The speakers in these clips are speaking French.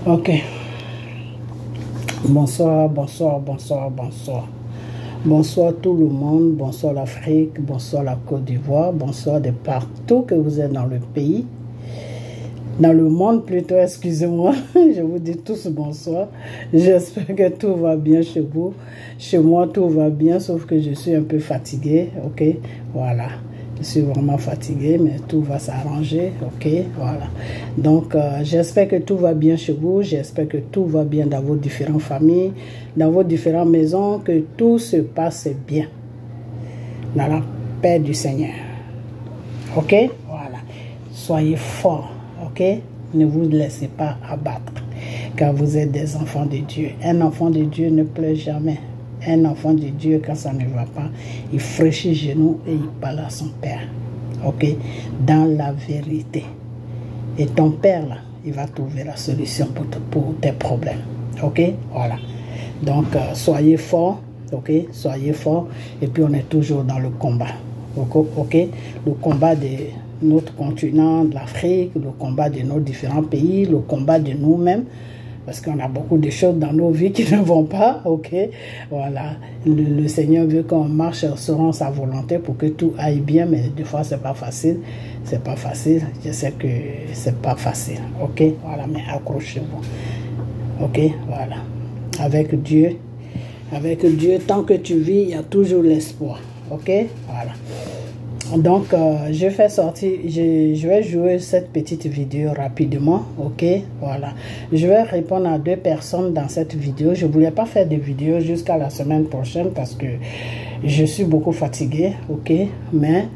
Ok. Bonsoir, bonsoir, bonsoir, bonsoir. Bonsoir tout le monde, bonsoir l'Afrique, bonsoir la Côte d'Ivoire, bonsoir de partout que vous êtes dans le pays. Dans le monde plutôt, excusez-moi, je vous dis tous bonsoir. J'espère que tout va bien chez vous. Chez moi, tout va bien, sauf que je suis un peu fatiguée, ok? Voilà. Je suis vraiment fatiguée, mais tout va s'arranger, ok? Voilà. Donc, j'espère que tout va bien chez vous. J'espère que tout va bien dans vos différentes familles, dans vos différentes maisons, que tout se passe bien. Dans la paix du Seigneur. Ok? Voilà. Soyez forts, ok? Ne vous laissez pas abattre, car vous êtes des enfants de Dieu. Un enfant de Dieu ne pleure jamais. Un enfant de Dieu, quand ça ne va pas, il fraîchit les genoux et il parle à son Père. Ok? Dans la vérité. Et ton Père, là, il va trouver la solution pour tes problèmes. Ok? Voilà. Donc, soyez forts. Ok? Soyez forts. Et puis, on est toujours dans le combat. Ok? Le combat de notre continent, de l'Afrique, le combat de nos différents pays, le combat de nous-mêmes. Parce qu'on a beaucoup de choses dans nos vies qui ne vont pas, ok? Voilà. Le Seigneur veut qu'on marche selon sa volonté pour que tout aille bien, mais des fois, c'est pas facile. C'est pas facile. Je sais que c'est pas facile, ok? Voilà, mais accrochez-vous, ok? Voilà. Avec Dieu, tant que tu vis, il y a toujours l'espoir, ok? Voilà. Donc, je vais jouer cette petite vidéo rapidement, ok, voilà. Je vais répondre à 2 personnes dans cette vidéo. Je ne voulais pas faire de vidéo jusqu'à la semaine prochaine parce que je suis beaucoup fatiguée, ok, mais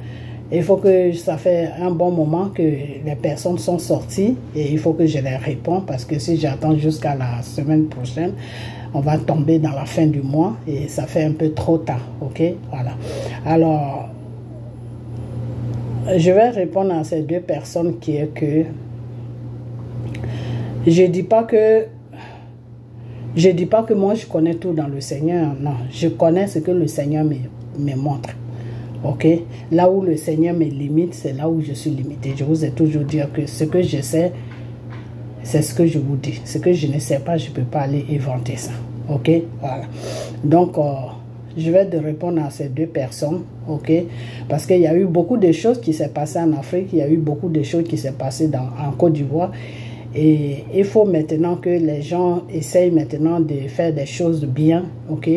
il faut que ça fait un bon moment que les personnes sont sorties et il faut que je les réponde parce que si j'attends jusqu'à la semaine prochaine, on va tomber dans la fin du mois et ça fait un peu trop tard, ok, voilà. Alors, je vais répondre à ces 2 personnes qui est que je dis pas que moi je connais tout dans le Seigneur. Non, je connais ce que le Seigneur me montre. Ok, là où le Seigneur me limite, c'est là où je suis limité. Je vous ai toujours dit que ce que je sais, c'est ce que je vous dis. Ce que je ne sais pas, je ne peux pas aller inventer ça. Ok, voilà. Donc, je vais te répondre à ces 2 personnes, ok? Parce qu'il y a eu beaucoup de choses qui s'est passées en Afrique, il y a eu beaucoup de choses qui s'est passées en Côte d'Ivoire. Et il faut maintenant que les gens essayent maintenant de faire des choses bien, ok?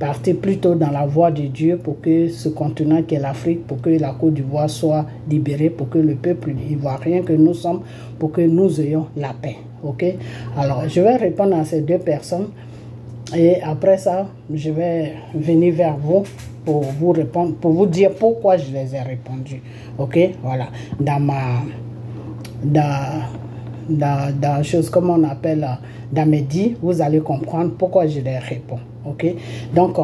Partir plutôt dans la voie de Dieu pour que ce continent qu'est l'Afrique, pour que la Côte d'Ivoire soit libérée, pour que le peuple ivoirien que nous sommes, pour que nous ayons la paix, ok? Alors, je vais répondre à ces 2 personnes. Et après ça, je vais venir vers vous pour vous répondre, pour vous dire pourquoi je les ai répondus. Ok, voilà. Dans chose, comme on appelle, dans mes dits, vous allez comprendre pourquoi je les réponds. Ok, donc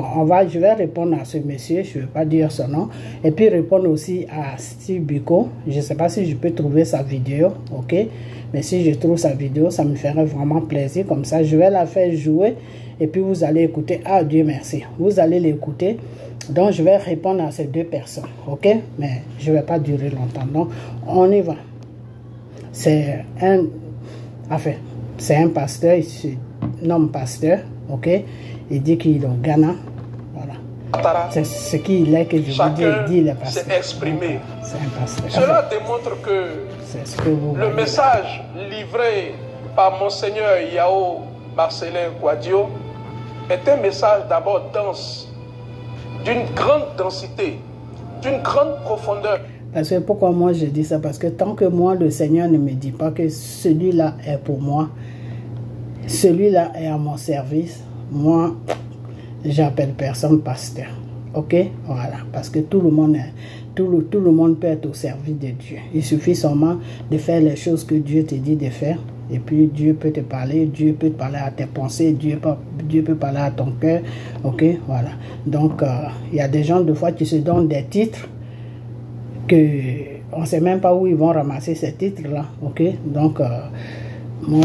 je vais répondre à ce monsieur, je ne vais pas dire son nom, et puis répondre aussi à Steve Biko. Je ne sais pas si je peux trouver sa vidéo, ok, mais si je trouve sa vidéo, ça me ferait vraiment plaisir. Comme ça, je vais la faire jouer. Et puis vous allez écouter, ah Dieu merci, vous allez l'écouter. Donc je vais répondre à ces 2 personnes, ok? Mais je ne vais pas durer longtemps, donc on y va. C'est un pasteur, il se nomme pasteur, ok? Il dit qu'il est au Ghana, voilà. C'est ce qu'il est que je vous dis, il dit il est pasteur. S'est exprimé. C'est un pasteur. Cela démontre que le message livré par Monseigneur Yao Marcelin Kouadio est un message d'abord dense, d'une grande densité, d'une grande profondeur. Parce que pourquoi moi je dis ça? Parce que tant que moi, le Seigneur ne me dit pas que celui-là est pour moi, celui-là est à mon service, moi, j'appelle personne pasteur. Ok? Voilà. Parce que tout le monde peut être au service de Dieu. Il suffit seulement de faire les choses que Dieu te dit de faire. Et puis Dieu peut te parler, Dieu peut te parler à tes pensées, Dieu peut parler à ton cœur. Ok, voilà. Donc, il y a des gens, de fois, qui se donnent des titres que on ne sait même pas où ils vont ramasser ces titres-là. Ok, donc, moi,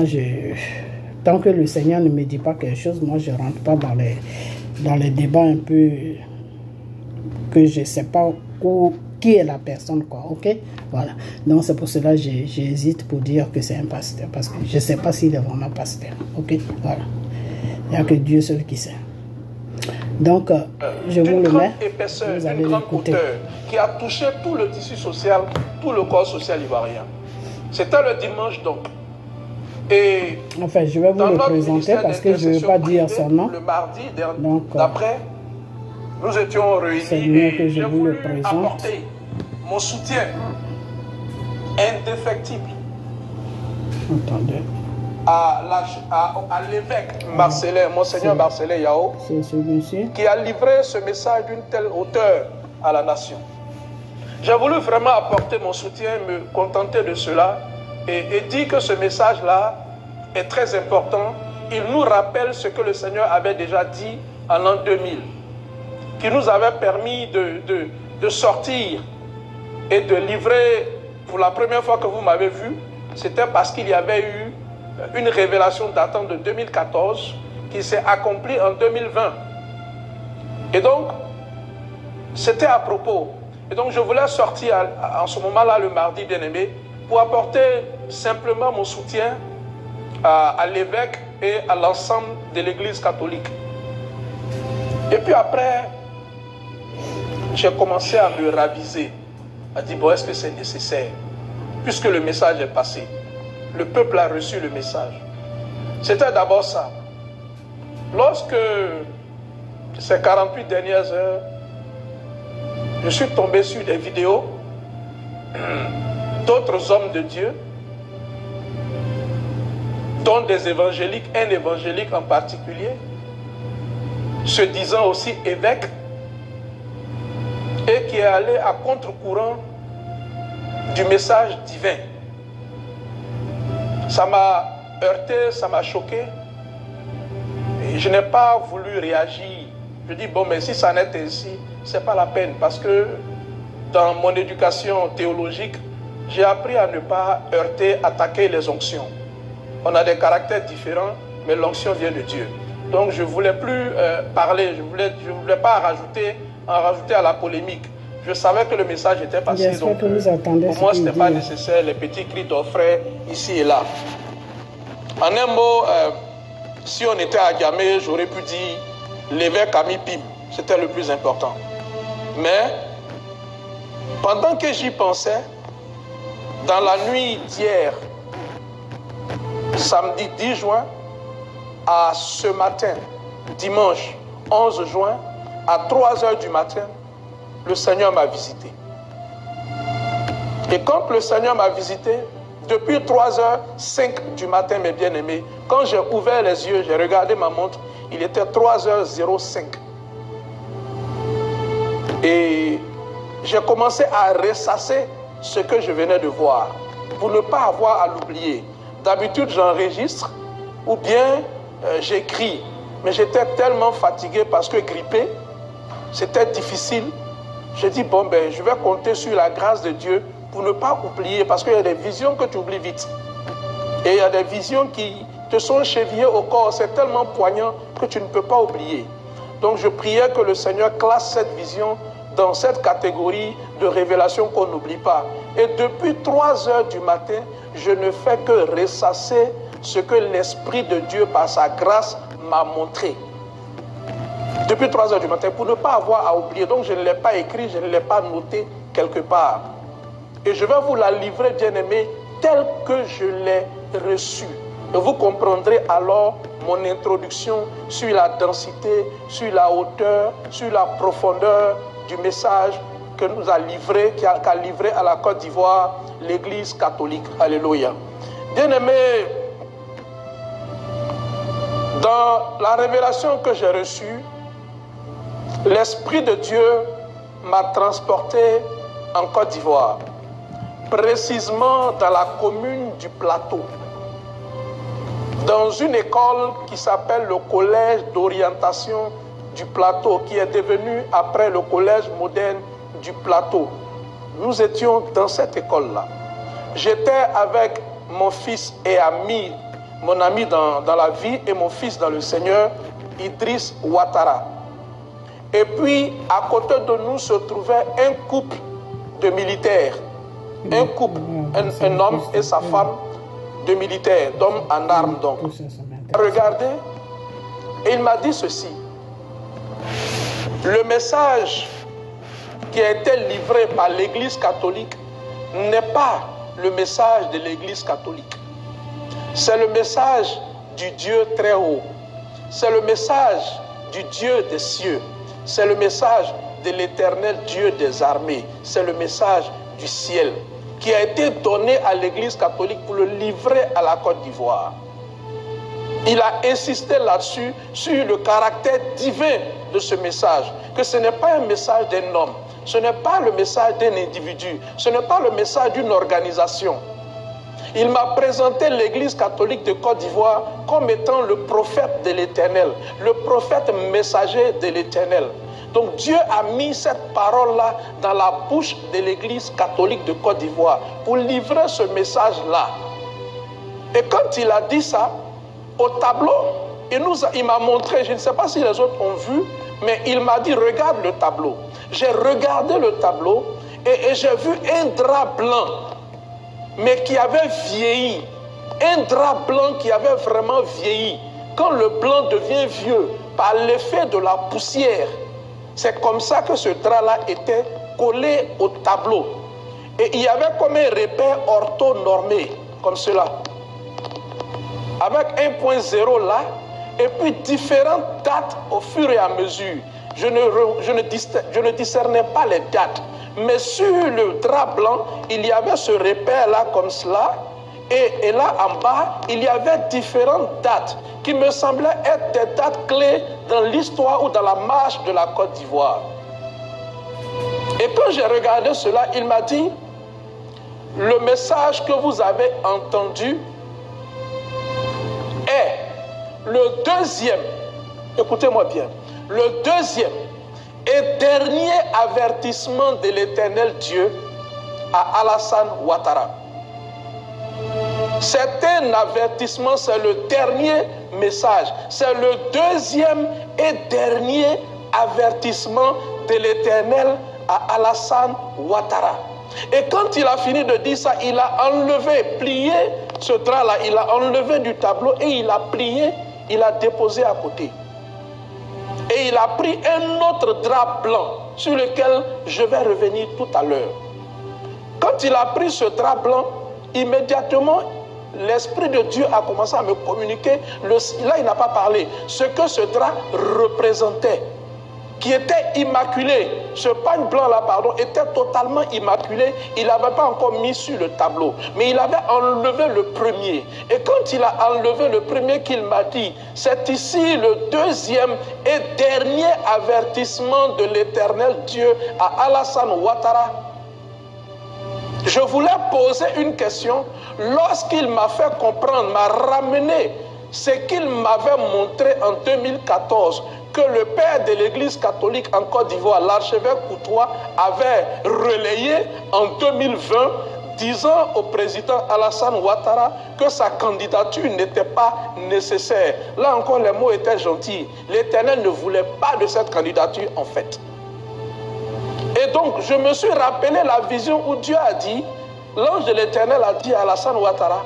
tant que le Seigneur ne me dit pas quelque chose, moi, je ne rentre pas dans les débats un peu que je ne sais pas où qui est la personne, quoi, ok? Voilà. Donc, c'est pour cela que j'hésite pour dire que c'est un pasteur, parce que je ne sais pas s'il est vraiment pasteur, ok? Voilà. Il n'y a que Dieu seul qui sait. Donc, je vous le mets, vous allez l'écouter. Qui a touché tout le tissu social, tout le corps social ivoirien. C'était le dimanche, donc. Et enfin, je vais vous le présenter parce que je ne vais pas dire son nom. Le mardi d'après, nous étions réunis et que je vous le présente. Apporter mon soutien indéfectible à l'évêque Marcellin, Monseigneur Marcellin Yao, qui a livré ce message d'une telle hauteur à la nation. J'ai voulu vraiment apporter mon soutien, me contenter de cela et dire que ce message-là est très important. Il nous rappelle ce que le Seigneur avait déjà dit en l'an 2000, qui nous avait permis de sortir et de livrer. Pour la première fois que vous m'avez vu, c'était parce qu'il y avait eu une révélation datant de 2014 qui s'est accomplie en 2020. Et donc, c'était à propos. Et donc, je voulais sortir en ce moment-là, le mardi bien-aimé, pour apporter simplement mon soutien à l'évêque et à l'ensemble de l'Église catholique. Et puis après, j'ai commencé à me raviser, à dire, bon, est-ce que c'est nécessaire? Puisque le message est passé. Le peuple a reçu le message. C'était d'abord ça. Lorsque ces 48 dernières heures, je suis tombé sur des vidéos d'autres hommes de Dieu, dont des évangéliques, un évangélique en particulier, se disant aussi évêque, et qui est allé à contre-courant du message divin. Ça m'a heurté, ça m'a choqué, et je n'ai pas voulu réagir. Je dis, bon, mais si ça n'est ainsi, c'est pas la peine, parce que dans mon éducation théologique, j'ai appris à ne pas heurter, attaquer les onctions. On a des caractères différents, mais l'onction vient de Dieu. Donc je ne voulais plus parler, je ne voulais pas rajouter à la polémique. Je savais que le message était passé, donc pour moi, ce n'était pas nécessaire, les petits cris d'orfraie ici et là. En un mot, si on était à Gamé, j'aurais pu dire l'évêque Ami Pim, c'était le plus important. Mais pendant que j'y pensais, dans la nuit d'hier, samedi 10 juin, à ce matin, dimanche 11 juin, à 3 h du matin, le Seigneur m'a visité. Et quand le Seigneur m'a visité, depuis 3h05 du matin, mes bien-aimés, quand j'ai ouvert les yeux, j'ai regardé ma montre, il était 3h05. Et j'ai commencé à ressasser ce que je venais de voir, pour ne pas avoir à l'oublier. D'habitude, j'enregistre ou bien j'écris. Mais j'étais tellement fatigué parce que grippé, c'était difficile. J'ai dit, bon, ben, je vais compter sur la grâce de Dieu pour ne pas oublier, parce qu'il y a des visions que tu oublies vite. Et il y a des visions qui te sont chevillées au corps. C'est tellement poignant que tu ne peux pas oublier. Donc, je priais que le Seigneur classe cette vision dans cette catégorie de révélation qu'on n'oublie pas. Et depuis 3 h du matin, je ne fais que ressasser ce que l'Esprit de Dieu, par sa grâce, m'a montré. Depuis 3 h du matin, pour ne pas avoir à oublier. Donc je ne l'ai pas écrit, je ne l'ai pas noté quelque part. Et je vais vous la livrer, bien-aimés, telle que je l'ai reçue. Et vous comprendrez alors mon introduction sur la densité, sur la hauteur, sur la profondeur du message que nous a livré, qu'a livré à la Côte d'Ivoire l'Église catholique. Alléluia. Bien-aimés, dans la révélation que j'ai reçue, l'Esprit de Dieu m'a transporté en Côte d'Ivoire, précisément dans la commune du Plateau, dans une école qui s'appelle le Collège d'orientation du Plateau, qui est devenu après le Collège moderne du Plateau. Nous étions dans cette école-là. J'étais avec mon fils et ami, mon ami dans la vie et mon fils dans le Seigneur, Idriss Ouattara. Et puis, à côté de nous se trouvait un couple de militaires. Un couple, un homme et sa femme de militaires, d'hommes en armes donc. Regardez, et il m'a dit ceci. Le message qui a été livré par l'Église catholique n'est pas le message de l'Église catholique. C'est le message du Dieu très haut. C'est le message du Dieu des cieux. C'est le message de l'Éternel Dieu des armées. C'est le message du ciel qui a été donné à l'Église catholique pour le livrer à la Côte d'Ivoire. Il a insisté là-dessus, sur le caractère divin de ce message, que ce n'est pas un message d'un homme, ce n'est pas le message d'un individu, ce n'est pas le message d'une organisation. Il m'a présenté l'Église catholique de Côte d'Ivoire comme étant le prophète de l'Éternel, le prophète messager de l'Éternel. Donc Dieu a mis cette parole-là dans la bouche de l'Église catholique de Côte d'Ivoire pour livrer ce message-là. Et quand il a dit ça, au tableau, il m'a montré, je ne sais pas si les autres ont vu, mais il m'a dit, regarde le tableau. J'ai regardé le tableau et j'ai vu un drap blanc, mais qui avait vieilli. Un drap blanc qui avait vraiment vieilli. Quand le blanc devient vieux par l'effet de la poussière, c'est comme ça que ce drap-là était collé au tableau. Et il y avait comme un repère orthonormé, comme cela. Avec 1.0 là, et puis différentes dates au fur et à mesure. Je ne discernais pas les dates. Mais sur le drap blanc, il y avait ce repère-là comme cela. Et là en bas, il y avait différentes dates qui me semblaient être des dates clés dans l'histoire ou dans la marche de la Côte d'Ivoire. Et quand j'ai regardé cela, il m'a dit, le message que vous avez entendu est le deuxième, écoutez-moi bien, le deuxième et dernier avertissement de l'Éternel Dieu à Alassane Ouattara. C'est un avertissement, c'est le dernier message. C'est le deuxième et dernier avertissement de l'Éternel à Alassane Ouattara. Et quand il a fini de dire ça, il a enlevé, plié ce drap-là, il a enlevé du tableau et il a plié, il a déposé à côté. Et il a pris un autre drap blanc sur lequel je vais revenir tout à l'heure. Quand il a pris ce drap blanc, immédiatement, l'Esprit de Dieu a commencé à me communiquer, là il n'a pas parlé, ce que ce drap représentait, qui était immaculé. Ce pagne blanc-là, pardon, était totalement immaculé. Il n'avait pas encore mis sur le tableau, mais il avait enlevé le premier. Et quand il a enlevé le premier qu'il m'a dit, c'est ici le deuxième et dernier avertissement de l'Éternel Dieu à Alassane Ouattara. Je voulais poser une question. Lorsqu'il m'a fait comprendre, m'a ramené ce qu'il m'avait montré en 2014, que le père de l'Église catholique en Côte d'Ivoire, l'archevêque Koutoua, avait relayé en 2020, disant au président Alassane Ouattara que sa candidature n'était pas nécessaire. Là encore, les mots étaient gentils. L'Éternel ne voulait pas de cette candidature en fait. Et donc, je me suis rappelé la vision où Dieu a dit, l'ange de l'Éternel a dit à Alassane Ouattara,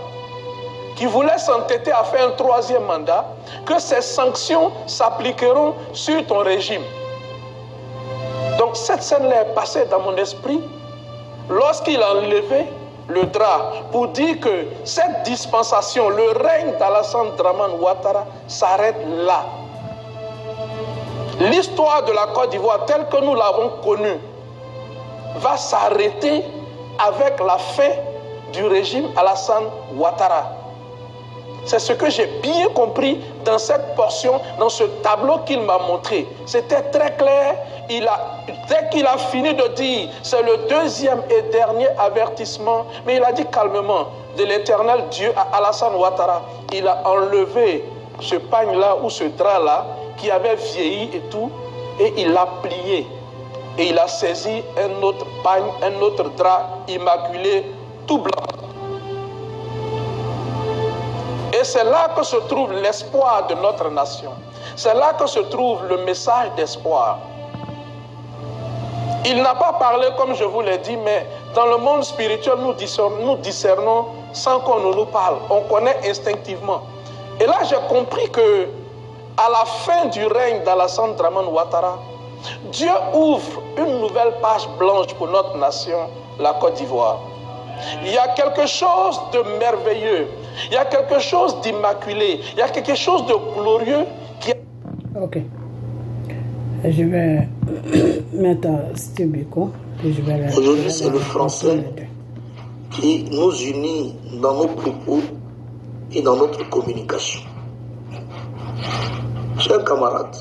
qui voulait s'entêter à faire un troisième mandat, que ces sanctions s'appliqueront sur ton régime. Donc cette scène-là est passée dans mon esprit lorsqu'il a enlevé le drap pour dire que cette dispensation, le règne d'Alassane Dramane Ouattara s'arrête là. L'histoire de la Côte d'Ivoire telle que nous l'avons connue va s'arrêter avec la fin du régime Alassane Ouattara. C'est ce que j'ai bien compris dans cette portion, dans ce tableau qu'il m'a montré. C'était très clair. Dès qu'il a fini de dire, c'est le deuxième et dernier avertissement, mais il a dit calmement, de l'Éternel Dieu à Alassane Ouattara, il a enlevé ce pagne-là ou ce drap-là qui avait vieilli et tout, et il l'a plié. Et il a saisi un autre pagne, un autre drap immaculé, tout blanc. Et c'est là que se trouve l'espoir de notre nation. C'est là que se trouve le message d'espoir. Il n'a pas parlé comme je vous l'ai dit, mais dans le monde spirituel, nous discernons sans qu'on ne nous parle. On connaît instinctivement. Et là, j'ai compris que à la fin du règne d'Alassane Dramane Ouattara, Dieu ouvre une nouvelle page blanche pour notre nation, la Côte d'Ivoire. Il y a quelque chose de merveilleux, il y a quelque chose d'immaculé, il y a quelque chose de glorieux qui... Ok. Je vais mettre Stubiko. Aujourd'hui, c'est le français qui nous unit dans nos propos et dans notre communication. Chers camarades,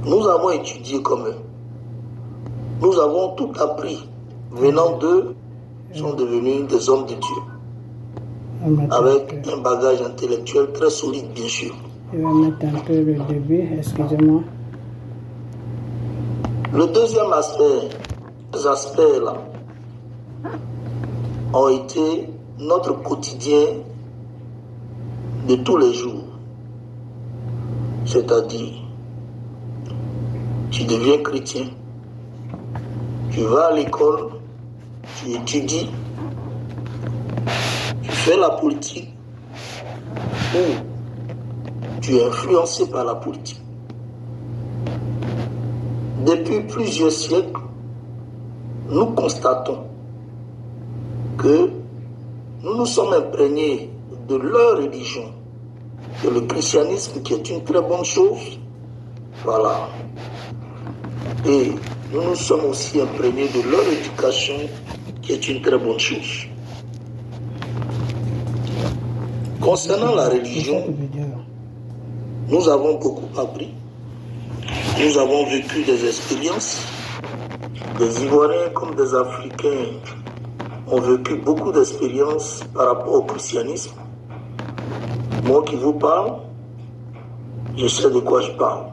nous avons étudié comme eux. Nous avons tout appris. Venant d'eux, ils sont devenus des hommes de Dieu. Avec un bagage intellectuel très solide, bien sûr. Je vais mettre un peu le début, excusez-moi. Le deuxième aspect, les aspects là, ont été notre quotidien de tous les jours. C'est-à-dire, tu deviens chrétien, tu vas à l'école, tu étudies, tu fais la politique, ou tu es influencé par la politique. Depuis plusieurs siècles, nous constatons que nous nous sommes imprégnés de leur religion, de le christianisme qui est une très bonne chose. Voilà. Et nous nous sommes aussi imprégnés de leur éducation qui est une très bonne chose. Concernant la religion, nous avons beaucoup appris. Nous avons vécu des expériences. Des Ivoiriens comme des Africains ont vécu beaucoup d'expériences par rapport au christianisme. Moi qui vous parle, je sais de quoi je parle.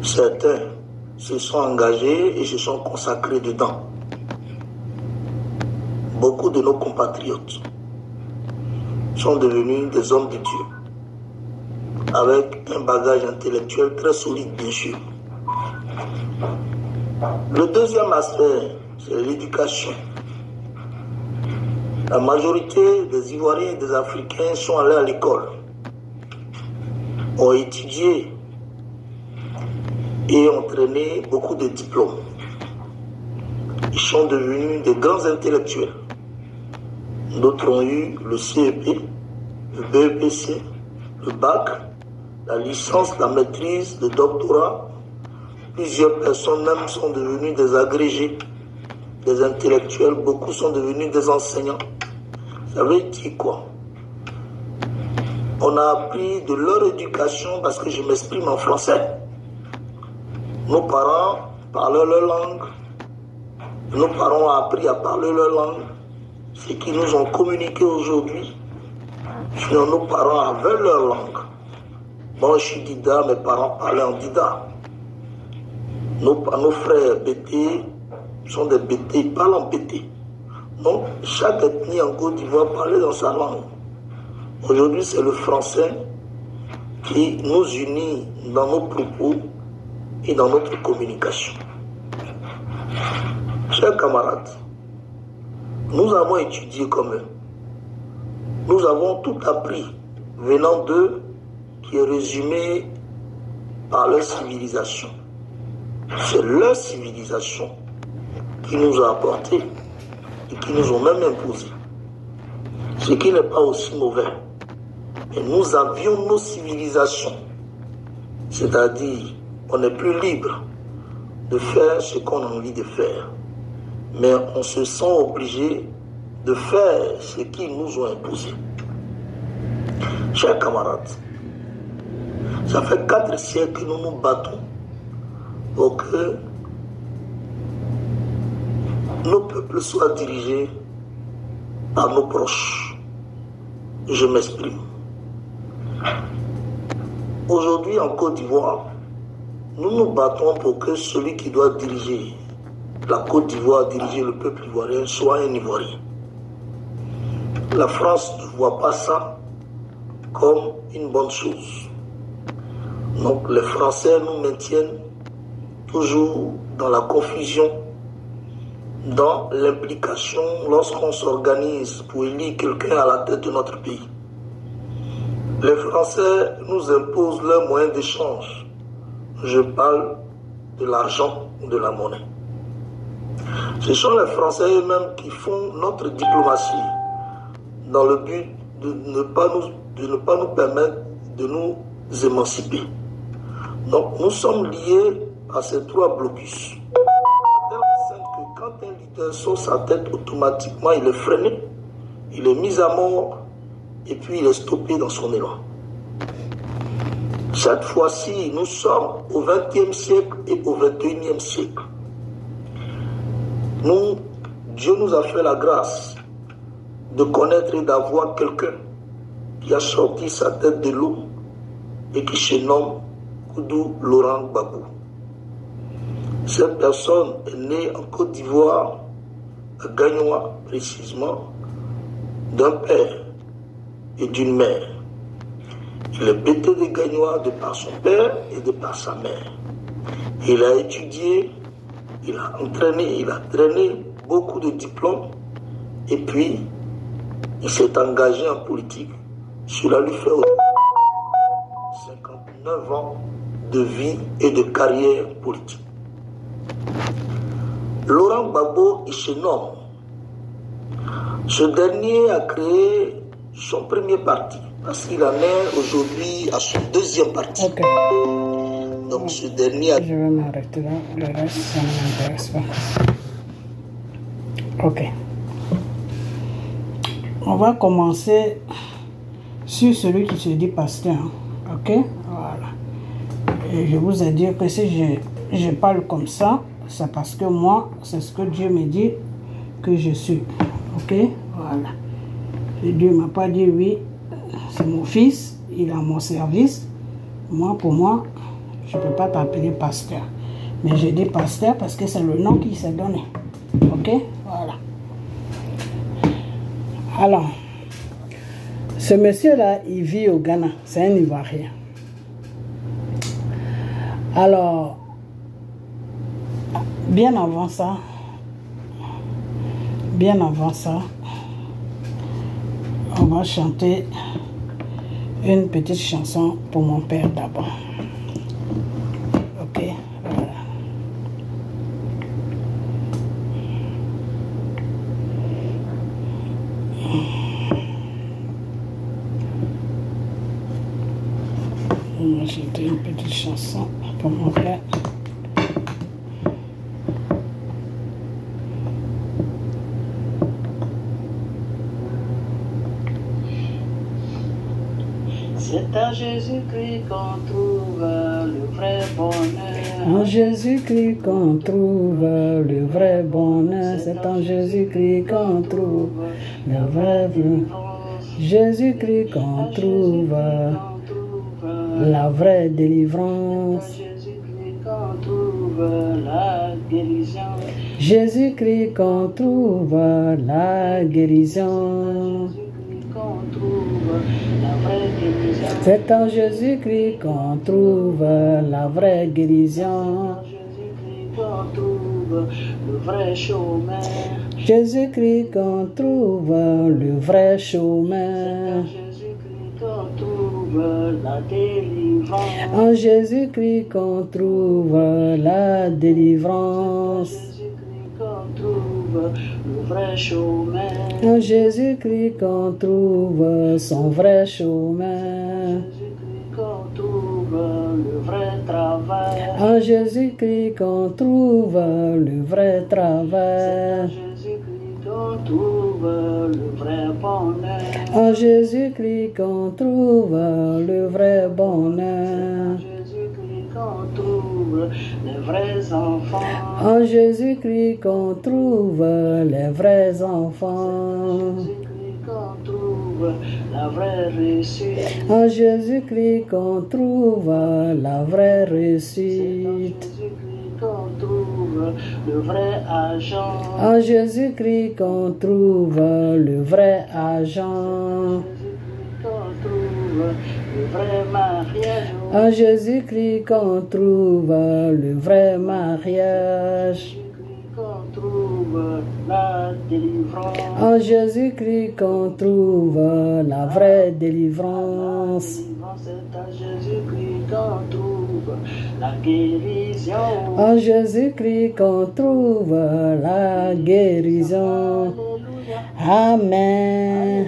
Certains se sont engagés et se sont consacrés dedans. Beaucoup de nos compatriotes sont devenus des hommes de Dieu, avec un bagage intellectuel très solide, bien sûr. Le deuxième aspect, c'est l'éducation. La majorité des Ivoiriens et des Africains sont allés à l'école, ont étudié et ont traîné beaucoup de diplômes. Ils sont devenus des grands intellectuels. D'autres ont eu le CEP, le BEPC, le bac, la licence, la maîtrise, le doctorat. Plusieurs personnes même sont devenues des agrégés, des intellectuels. Beaucoup sont devenus des enseignants. Ça veut dire quoi? On a appris de leur éducation, parce que je m'exprime en français. Nos parents parlaient leur langue. Nos parents ont appris à parler leur langue. Ce qui nous ont communiqué aujourd'hui, sinon nos parents avaient leur langue. Moi, je suis Dida, mes parents parlaient en Dida. Nos frères BT sont des BT, ils parlent en BT. Donc, chaque ethnie en Côte d'Ivoire parlait dans sa langue. Aujourd'hui, c'est le français qui nous unit dans nos propos et dans notre communication. Chers camarades, nous avons étudié comme eux. Nous avons tout appris venant d'eux, qui est résumé par leur civilisation. C'est leur civilisation qui nous a apporté et qui nous ont même imposé. Ce qui n'est pas aussi mauvais. Mais nous avions nos civilisations. C'est-à-dire, on n'est plus libre de faire ce qu'on a envie de faire. Mais on se sent obligé de faire ce qu'ils nous ont imposé. Chers camarades, ça fait 4 siècles que nous nous battons pour que nos peuples soient dirigés par nos proches. Je m'exprime. Aujourd'hui, en Côte d'Ivoire, nous nous battons pour que celui qui doit diriger la Côte d'Ivoire, diriger le peuple ivoirien, soit un Ivoirien. La France ne voit pas ça comme une bonne chose. Donc les Français nous maintiennent toujours dans la confusion, dans l'implication lorsqu'on s'organise pour élire quelqu'un à la tête de notre pays. Les Français nous imposent leurs moyens d'échange. Je parle de l'argent ou de la monnaie. Ce sont les Français eux-mêmes qui font notre diplomatie dans le but de ne pas nous permettre de nous émanciper. Donc nous sommes liés à ces trois blocus. À telle enseigne que quand un leader sort sa tête, automatiquement il est freiné, il est mis à mort et puis il est stoppé dans son élan. Cette fois-ci, nous sommes au XXe siècle et au XXIe siècle. Dieu nous a fait la grâce de connaître et d'avoir quelqu'un qui a sorti sa tête de l'eau et qui se nomme Koudou Laurent Gbagbo. Cette personne est née en Côte d'Ivoire, à Gagnoa précisément, d'un père et d'une mère. Il est pété de Gagnoa de par son père et de par sa mère. Il a étudié, il a entraîné, il a traîné beaucoup de diplômes et puis il s'est engagé en politique. Cela lui fait 59 ans de vie et de carrière politique. Laurent Gbagbo, il se nomme. Ce dernier a créé son premier parti parce qu'il en est aujourd'hui à son deuxième parti. Ok. Donc ce dernier a... Je vais m'arrêter là. Le reste, ça ne m'intéresse pas. Ok. On va commencer sur celui qui se dit pasteur. Ok? Voilà. Et je vous ai dit que si je parle comme ça, c'est parce que moi, c'est ce que Dieu me dit que je suis. Ok? Voilà. Et Dieu ne m'a pas dit oui, c'est mon fils, il est à mon service. Moi, pour moi, je ne peux pas t'appeler pasteur. Mais je dis pasteur parce que c'est le nom qui s'est donné. Ok? Voilà. Alors, ce monsieur-là, il vit au Ghana. C'est un Ivoirien. Alors, bien avant ça, on va chanter une petite chanson pour mon père d'abord. Ok, voilà. On va chanter une petite chanson pour mon père. C'est à Jésus-Christ qu'on trouve le vrai bonheur. En Jésus-Christ qu'on trouve le vrai bonheur. C'est en Jésus-Christ qu'on trouve le vrai bonheur. Jésus-Christ qu'on trouve la vraie délivrance. Jésus-Christ qu'on trouve la guérison. Jésus-Christ qu'on trouve la guérison. C'est en Jésus-Christ qu'on trouve la vraie guérison. Jésus-Christ qu'on trouve le vrai chemin. Jésus-Christ qu'on trouve le vrai chemin. Jésus-Christ qu'on trouve la délivrance. En Jésus-Christ qu'on trouve la délivrance. Jésus-Christ qu'on trouve le vrai chemin. En Jésus-Christ qu'on trouve son vrai chemin. Jésus-Christ qu'on trouve le vrai travail. En Jésus-Christ qu'on trouve le vrai travail. Jésus-Christ qu'on trouve le vrai bonheur. En Jésus-Christ qu'on trouve le vrai bonheur. Jésus-Christ qu'on trouve les vrais enfants. En Jésus-Christ qu'on trouve les vrais enfants. Jésus-Christ qu'on trouve la vraie réussite. En Jésus-Christ qu'on trouve la vraie réussite. Jésus-Christ qu'on trouve le vrai agent. En Jésus-Christ qu'on trouve le vrai agent. Jésus-Christ qu'on trouve le vrai mariage. En Jésus-Christ qu'on trouve le vrai mariage. Qu'on trouve la délivrance. En Jésus-Christ qu'on trouve la vraie délivrance. C'est à Jésus-Christ qu'on trouve la guérison. En Jésus-Christ qu'on trouve la guérison. Amen.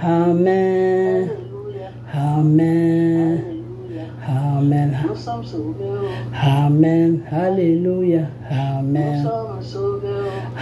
Amen. Amen. Amen. Nous sommes sauvés. Amen. Alléluia. Amen. Nous sommes sauvés.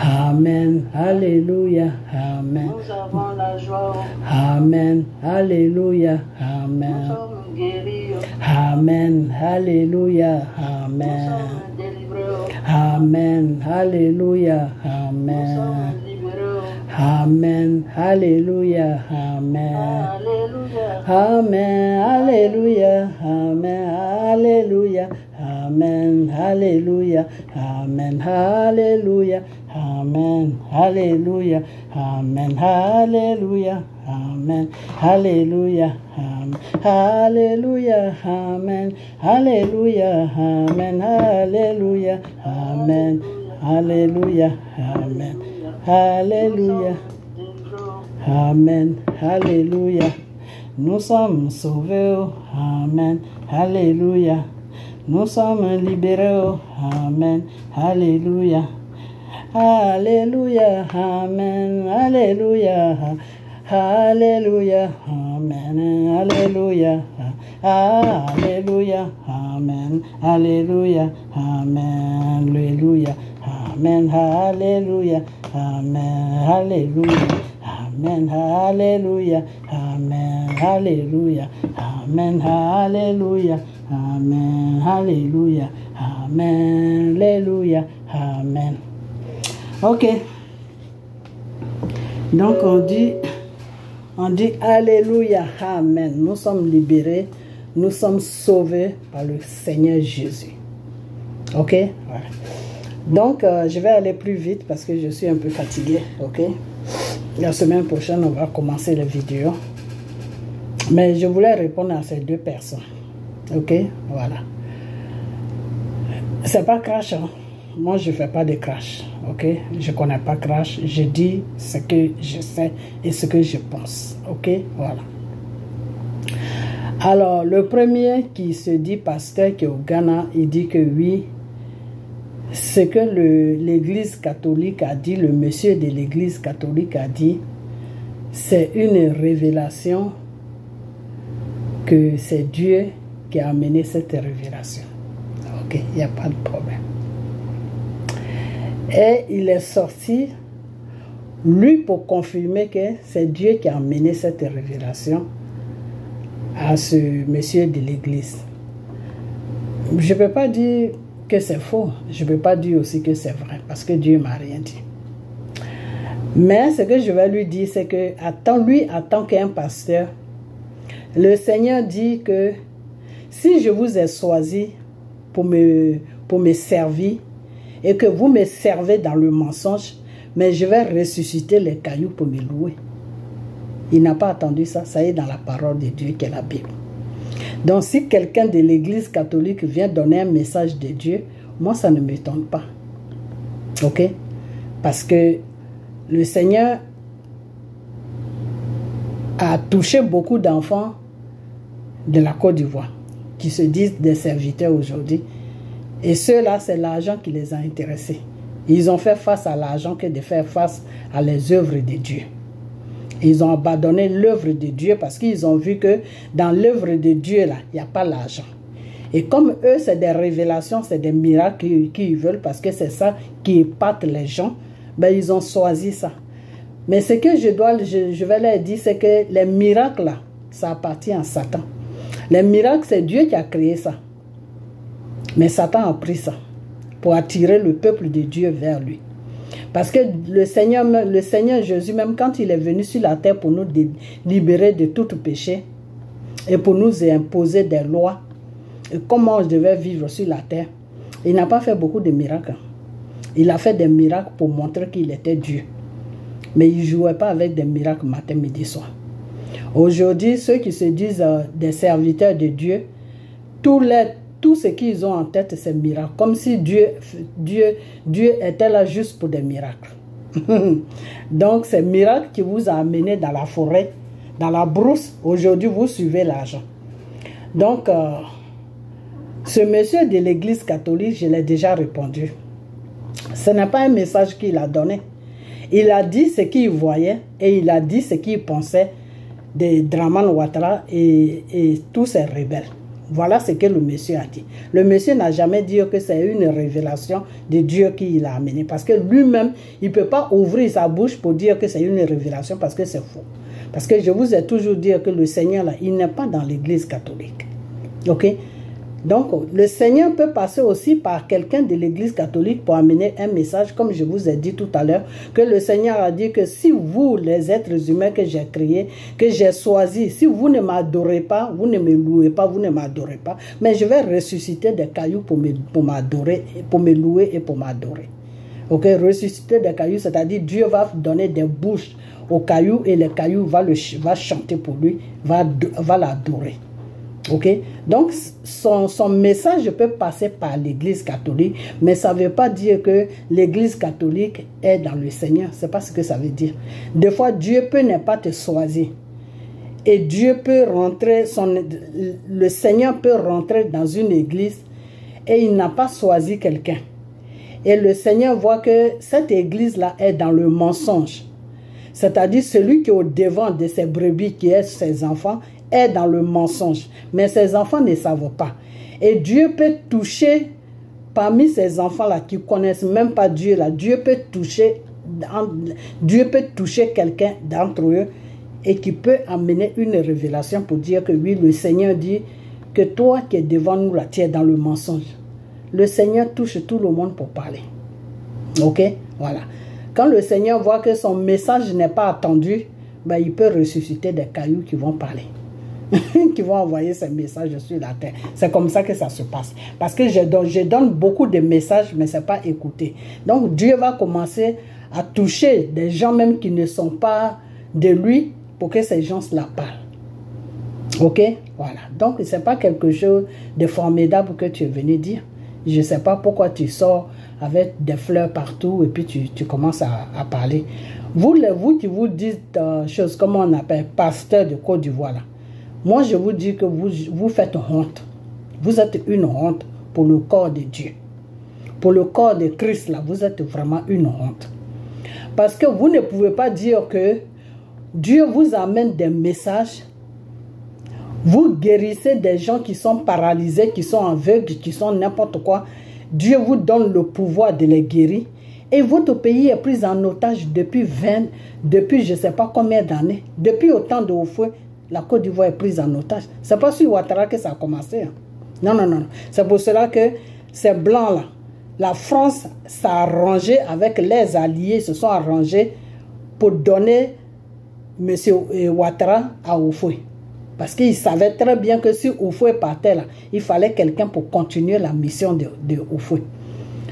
Amen. Alléluia. Amen. Nous avons la joie. Amen. Alléluia. Nous Amen. sommes guéris. Amen. Alléluia. Nous Amen. sommes délivrés. Amen. Alléluia. Nous Amen. sommes libérés. Amen. Alléluia. Amen. Alléluia. Amen. Alléluia. Amen. Alléluia. Amen. Alléluia. Amen. Alléluia. Amen. Alléluia. Amen. Alléluia. Amen. Alléluia. Amen. Alléluia. Amen. Alléluia. Amen. Alléluia. Amen. Alléluia. Amen. Alléluia. Amen. Alléluia. Nous sommes sauvés. Amen. Alléluia. Nous sommes libérés. Amen. Alléluia. Alléluia. Amen. Alléluia. Alléluia. Amen. Alléluia. Alléluia. Amen. Alléluia. Amen. Alléluia. Amen. Alléluia. Amen. Alléluia. Amen. Alléluia. Amen. Alléluia. Amen. Alléluia. Amen. Alléluia. Amen. Alléluia. Amen. Ok. Donc on dit Alléluia. Amen. Nous sommes libérés. Nous sommes sauvés par le Seigneur Jésus. Ok. Voilà. Donc, je vais aller plus vite parce que je suis un peu fatiguée, ok? La semaine prochaine, on va commencer la vidéo. Mais je voulais répondre à ces deux personnes, ok? Voilà. C'est pas crash, hein? Moi, je fais pas de crash, ok? Je connais pas crash. Je dis ce que je sais et ce que je pense, ok? Voilà. Alors, le premier qui se dit pasteur qui est au Ghana, il dit que oui, ce que l'Église catholique a dit, le monsieur de l'Église catholique a dit, c'est une révélation que c'est Dieu qui a amené cette révélation. Ok, il n'y a pas de problème. Et il est sorti, lui, pour confirmer que c'est Dieu qui a amené cette révélation à ce monsieur de l'Église. Je ne peux pas dire que c'est faux. Je ne peux pas dire aussi que c'est vrai, parce que Dieu ne m'a rien dit. Mais ce que je vais lui dire, c'est que lui, en tant qu'un pasteur, le Seigneur dit que si je vous ai choisi pour me servir, et que vous me servez dans le mensonge, mais je vais ressusciter les cailloux pour me louer. Il n'a pas attendu ça, ça est dans la parole de Dieu qui est la Bible. Donc si quelqu'un de l'Église catholique vient donner un message de Dieu, moi ça ne m'étonne pas. Ok? Parce que le Seigneur a touché beaucoup d'enfants de la Côte d'Ivoire qui se disent des serviteurs aujourd'hui. Et ceux-là, c'est l'argent qui les a intéressés. Ils ont fait face à l'argent que de faire face à les œuvres de Dieu. Ils ont abandonné l'œuvre de Dieu parce qu'ils ont vu que dans l'œuvre de Dieu, là, il n'y a pas l'argent. Et comme eux, c'est des révélations, c'est des miracles qu'ils veulent parce que c'est ça qui épate les gens, ben, ils ont choisi ça. Mais ce que je vais leur dire, c'est que les miracles, là, ça appartient à Satan. Les miracles, c'est Dieu qui a créé ça. Mais Satan a pris ça pour attirer le peuple de Dieu vers lui. Parce que le Seigneur Jésus, même quand il est venu sur la terre pour nous libérer de tout péché et pour nous imposer des lois et comment je devais vivre sur la terre, il n'a pas fait beaucoup de miracles. Il a fait des miracles pour montrer qu'il était Dieu. Mais il ne jouait pas avec des miracles matin, midi, soir. Aujourd'hui, ceux qui se disent des serviteurs de Dieu, tout ce qu'ils ont en tête, c'est miracle. Comme si Dieu était là juste pour des miracles. Donc, c'est miracle qui vous a amené dans la forêt, dans la brousse. Aujourd'hui, vous suivez l'argent. Donc, ce monsieur de l'église catholique, je l'ai déjà répondu. Ce n'est pas un message qu'il a donné. Il a dit ce qu'il voyait et il a dit ce qu'il pensait de Dramane Ouattara et tous ces rebelles. Voilà ce que le monsieur a dit. Le monsieur n'a jamais dit que c'est une révélation de Dieu qui l'a amené. Parce que lui-même, il ne peut pas ouvrir sa bouche pour dire que c'est une révélation parce que c'est faux. Parce que je vous ai toujours dit que le Seigneur, là, il n'est pas dans l'église catholique. Ok? Donc, le Seigneur peut passer aussi par quelqu'un de l'église catholique pour amener un message, comme je vous ai dit tout à l'heure, que le Seigneur a dit que si vous, les êtres humains que j'ai créés, que j'ai choisis, si vous ne m'adorez pas, vous ne me louez pas, vous ne m'adorez pas, mais je vais ressusciter des cailloux pour m'adorer, pour me louer et pour m'adorer. Ok, ressusciter des cailloux, c'est-à-dire Dieu va donner des bouches aux cailloux et les cailloux va chanter pour lui, va l'adorer. Ok, donc son message peut passer par l'église catholique, mais ça ne veut pas dire que l'église catholique est dans le Seigneur. C'est pas ce que ça veut dire. Des fois, Dieu peut ne pas te choisir. Et Dieu peut rentrer, le Seigneur peut rentrer dans une église et il n'a pas choisi quelqu'un. Et le Seigneur voit que cette église-là est dans le mensonge. C'est-à-dire celui qui est au devant de ses brebis, qui est ses enfants, est dans le mensonge. Mais ses enfants ne savent pas. Et Dieu peut toucher, parmi ces enfants-là qui ne connaissent même pas Dieu, là, Dieu peut toucher quelqu'un d'entre eux et qui peut amener une révélation pour dire que oui, le Seigneur dit que toi qui es devant nous, là, tu es dans le mensonge. Le Seigneur touche tout le monde pour parler. Ok? Voilà. Quand le Seigneur voit que son message n'est pas attendu, ben, il peut ressusciter des cailloux qui vont parler. Qui vont envoyer ces messages sur la terre. C'est comme ça que ça se passe. Parce que je donne beaucoup de messages, mais ce n'est pas écouté. Donc Dieu va commencer à toucher des gens même qui ne sont pas de lui pour que ces gens-là parlent. Ok? Voilà. Donc ce n'est pas quelque chose de formidable que tu es venu dire. Je ne sais pas pourquoi tu sors avec des fleurs partout et puis tu commences à parler. Vous qui vous dites choses, comment on appelle, pasteur de Côte d'Ivoire là. Moi, je vous dis que vous faites honte. Vous êtes une honte pour le corps de Dieu. Pour le corps de Christ, là, vous êtes vraiment une honte. Parce que vous ne pouvez pas dire que Dieu vous amène des messages. Vous guérissez des gens qui sont paralysés, qui sont aveugles, qui sont n'importe quoi. Dieu vous donne le pouvoir de les guérir. Et votre pays est pris en otage depuis je ne sais pas combien d'années. Depuis autant de Houphouët. La Côte d'Ivoire est prise en otage. Ce n'est pas sur Ouattara que ça a commencé. Hein. Non, non, non. C'est pour cela que ces blancs-là, la France s'est arrangée avec les alliés, se sont arrangés pour donner M. Ouattara à Houphouët. Parce qu'ils savaient très bien que si Houphouët partait là, il fallait quelqu'un pour continuer la mission de Houphouët.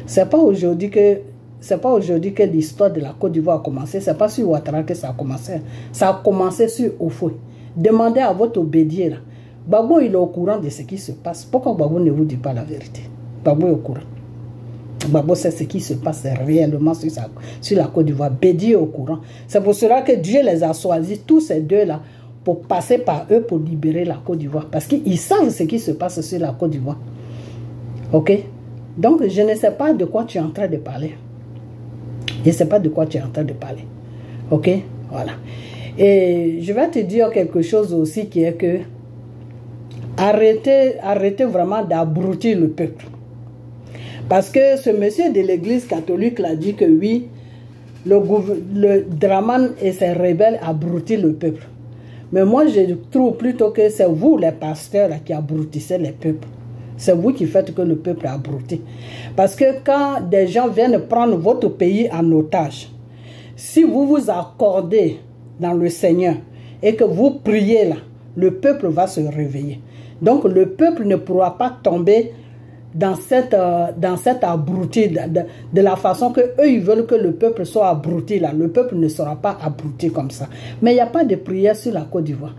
Ce n'est pas aujourd'hui que l'histoire de la Côte d'Ivoire a commencé. Ce n'est pas sur Ouattara que ça a commencé. Ça a commencé sur Houphouët. Demandez à votre obédier là. Gbagbo, il est au courant de ce qui se passe. Pourquoi Gbagbo ne vous dit pas la vérité? Gbagbo est au courant. Gbagbo sait ce qui se passe réellement sur la Côte d'Ivoire. Bédi est au courant. C'est pour cela que Dieu les a choisis, tous ces deux-là, pour passer par eux pour libérer la Côte d'Ivoire. Parce qu'ils savent ce qui se passe sur la Côte d'Ivoire. Ok? Donc, je ne sais pas de quoi tu es en train de parler. Je ne sais pas de quoi tu es en train de parler. Ok? Voilà. Et je vais te dire quelque chose aussi qui est que arrêtez vraiment d'abrutir le peuple. Parce que ce monsieur de l'église catholique l'a dit que oui, le Dramane et ses rebelles abrutissent le peuple. Mais moi, je trouve plutôt que c'est vous, les pasteurs, qui abrutissez les peuples. C'est vous qui faites que le peuple est abruti. Parce que quand des gens viennent prendre votre pays en otage, si vous vous accordez dans le Seigneur et que vous priez là, le peuple va se réveiller. Donc le peuple ne pourra pas tomber dans cette abruti, de la façon que eux ils veulent que le peuple soit abruti là. Le peuple ne sera pas abruti comme ça. Mais il n'y a pas de prière sur la Côte d'Ivoire.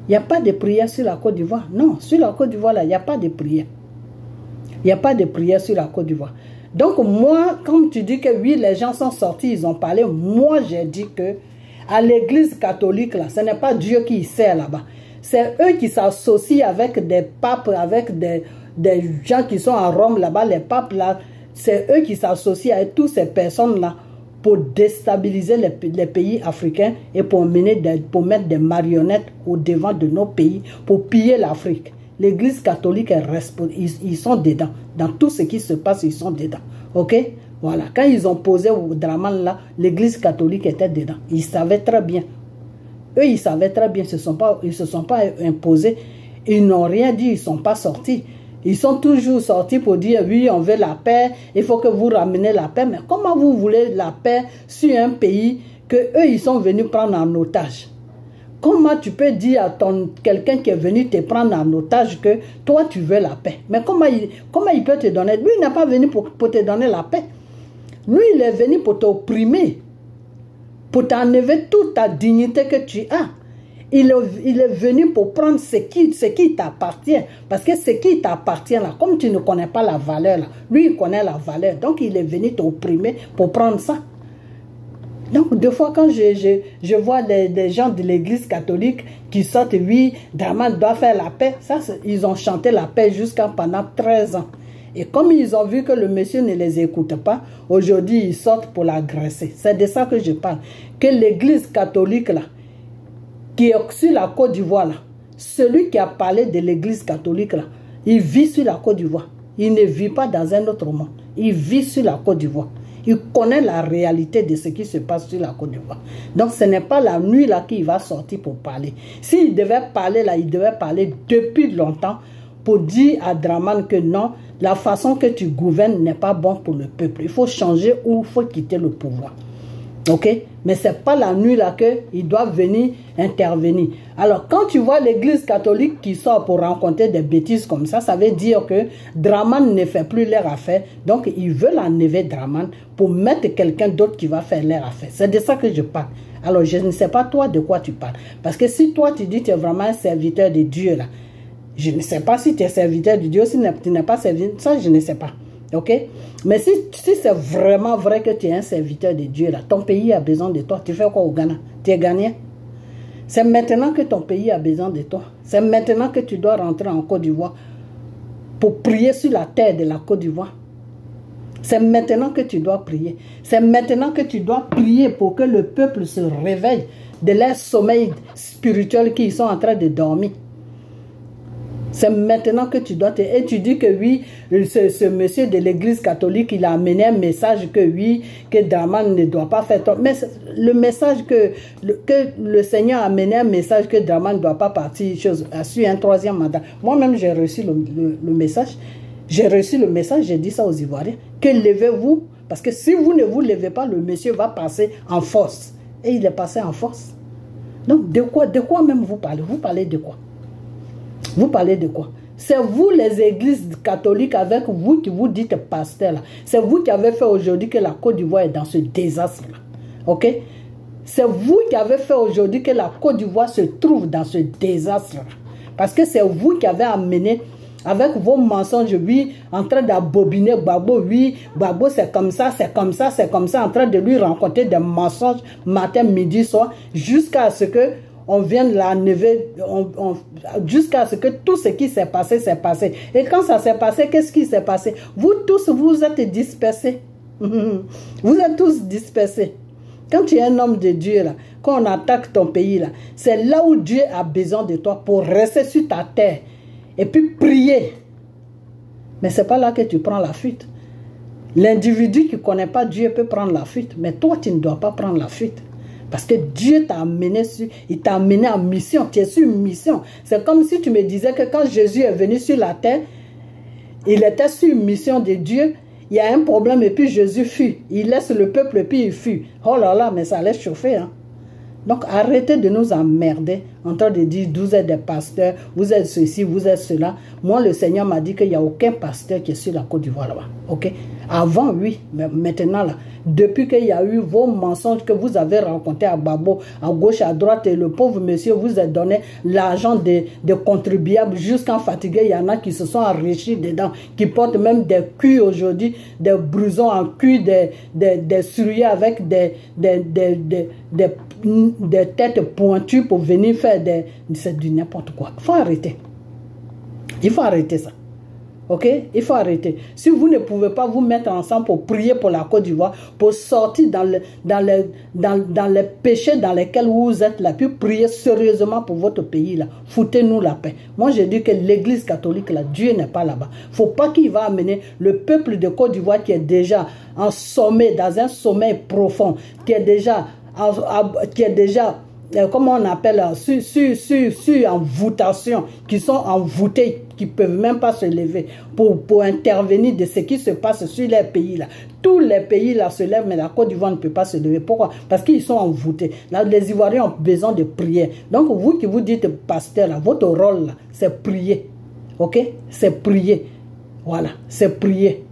Il n'y a pas de prière sur la Côte d'Ivoire. Non, sur la Côte d'Ivoire, là, il n'y a pas de prière. Il n'y a pas de prière sur la Côte d'Ivoire. Donc moi, comme tu dis que oui, les gens sont sortis, ils ont parlé, moi j'ai dit que à l'église catholique, là, ce n'est pas Dieu qui sert là-bas. C'est eux qui s'associent avec des papes, avec des gens qui sont à Rome là-bas, les papes là. C'est eux qui s'associent avec toutes ces personnes-là pour déstabiliser les pays africains et pour mettre des marionnettes au devant de nos pays, pour piller l'Afrique. L'église catholique est responsable, ils sont dedans. Dans tout ce qui se passe, ils sont dedans. Ok? Voilà. Quand ils ont posé au Dramane là, l'église catholique était dedans. Ils savaient très bien. Eux, ils savaient très bien. Ils se sont pas imposés. Ils n'ont rien dit. Ils ne sont pas sortis. Ils sont toujours sortis pour dire, oui, on veut la paix. Il faut que vous rameniez la paix. Mais comment vous voulez la paix sur un pays que eux, ils sont venus prendre en otage? Comment tu peux dire à quelqu'un qui est venu te prendre en otage que toi, tu veux la paix? Mais comment il peut te donner? Lui, il n'est pas venu pour te donner la paix. Lui, il est venu pour t'opprimer, pour t'enlever toute ta dignité que tu as. Il est venu pour prendre ce qui t'appartient. Parce que ce qui t'appartient, là, comme tu ne connais pas la valeur, là, lui, il connaît la valeur. Donc, il est venu t'opprimer pour prendre ça. Donc, des fois, quand je vois des gens de l'église catholique qui sortent, oui, Dramane doit faire la paix. Ça, ils ont chanté la paix pendant 13 ans. Et comme ils ont vu que le monsieur ne les écoute pas, aujourd'hui, ils sortent pour l'agresser. C'est de ça que je parle. Que l'église catholique, là, qui est sur la Côte d'Ivoire, là, celui qui a parlé de l'église catholique, là, il vit sur la Côte d'Ivoire. Il ne vit pas dans un autre monde. Il vit sur la Côte d'Ivoire. Il connaît la réalité de ce qui se passe sur la Côte d'Ivoire. Donc, ce n'est pas la nuit là qu'il va sortir pour parler. S'il devait parler là, il devait parler depuis longtemps pour dire à Dramane que non, la façon que tu gouvernes n'est pas bon pour le peuple. Il faut changer ou il faut quitter le pouvoir. Ok? Mais ce n'est pas la nuit là qu'il doit venir intervenir. Alors, quand tu vois l'église catholique qui sort pour rencontrer des bêtises comme ça veut dire que Dramane ne fait plus leur affaire. Donc, ils veulent enlever Dramane pour mettre quelqu'un d'autre qui va faire leur affaire. C'est de ça que je parle. Alors, je ne sais pas toi de quoi tu parles. Parce que si toi, tu dis que tu es vraiment un serviteur de Dieu là, je ne sais pas si tu es serviteur de Dieu, si tu n'es pas serviteur, ça, je ne sais pas. Ok? Mais si c'est vraiment vrai que tu es un serviteur de Dieu, là, ton pays a besoin de toi. Tu fais quoi au Ghana? Tu es Ghanéen? C'est maintenant que ton pays a besoin de toi. C'est maintenant que tu dois rentrer en Côte d'Ivoire pour prier sur la terre de la Côte d'Ivoire. C'est maintenant que tu dois prier. C'est maintenant que tu dois prier pour que le peuple se réveille de leur sommeil spirituel qu'ils sont en train de dormir. C'est maintenant que tu dois et tu dis que oui, ce monsieur de l'église catholique, il a amené un message que oui, que Dramane ne doit pas faire tort. Mais le message que le Seigneur a amené un message que Dramane ne doit pas partir sur un troisième mandat. Moi-même, j'ai reçu le message. J'ai reçu le message, j'ai dit ça aux Ivoiriens, que levez-vous, parce que si vous ne vous levez pas, le monsieur va passer en force. Et il est passé en force. Donc, de quoi même vous parlez? Vous parlez de quoi? Vous parlez de quoi? C'est vous les églises catholiques avec vous qui vous dites pasteur là. C'est vous qui avez fait aujourd'hui que la Côte d'Ivoire est dans ce désastre là. Ok? C'est vous qui avez fait aujourd'hui que la Côte d'Ivoire se trouve dans ce désastre là. Parce que c'est vous qui avez amené avec vos mensonges, oui, en train d'abobiner Gbagbo, oui, Gbagbo c'est comme ça, c'est comme ça, c'est comme ça, en train de lui rencontrer des mensonges matin, midi, soir, jusqu'à ce que on vient de l'enlever, jusqu'à ce que tout ce qui s'est passé, s'est passé. Et quand ça s'est passé, qu'est-ce qui s'est passé? Vous tous, vous êtes dispersés. Vous êtes tous dispersés. Quand tu es un homme de Dieu, là, quand on attaque ton pays, là, c'est là où Dieu a besoin de toi pour rester sur ta terre et puis prier. Mais ce n'est pas là que tu prends la fuite. L'individu qui ne connaît pas Dieu peut prendre la fuite, mais toi, tu ne dois pas prendre la fuite. Parce que Dieu t'a amené il t'a amené en mission. Tu es sur une mission. C'est comme si tu me disais que quand Jésus est venu sur la terre, il était sur une mission de Dieu. Il y a un problème et puis Jésus fuit. Il laisse le peuple et puis il fuit. Oh là là, mais ça allait chauffer. Hein? Donc arrêtez de nous emmerder en train de dire vous êtes des pasteurs, vous êtes ceci, vous êtes cela. Moi, le Seigneur m'a dit qu'il n'y a aucun pasteur qui est sur la Côte d'Ivoire là-bas. Ok? Avant, oui, mais maintenant, là, depuis qu'il y a eu vos mensonges que vous avez racontés à Babo, à gauche, à droite, et le pauvre monsieur vous a donné l'argent des contribuables jusqu'en fatigué. Il y en a qui se sont enrichis dedans, qui portent même des culs aujourd'hui, des blousons en cuir, des souliers avec des têtes pointues pour venir faire c'est du n'importe quoi. Il faut arrêter. Il faut arrêter ça. Ok? Il faut arrêter. Si vous ne pouvez pas vous mettre ensemble pour prier pour la Côte d'Ivoire, pour sortir dans les péchés dans lesquels vous êtes là, puis prier sérieusement pour votre pays là, foutez-nous la paix. Moi, je dis que l'église catholique là, Dieu n'est pas là-bas. Il ne faut pas qu'il va amener le peuple de Côte d'Ivoire qui est déjà en sommeil, dans un sommeil profond, qui est déjà comment on appelle, sur envoûtation, qui sont envoûtés, qui ne peuvent même pas se lever pour intervenir de ce qui se passe sur les pays là. Tous les pays là se lèvent, mais la Côte d'Ivoire ne peut pas se lever. Pourquoi? Parce qu'ils sont envoûtés. Là, les Ivoiriens ont besoin de prière. Donc, vous qui vous dites pasteur, là, votre rôle là, c'est prier. Ok? C'est prier. Voilà, c'est prier.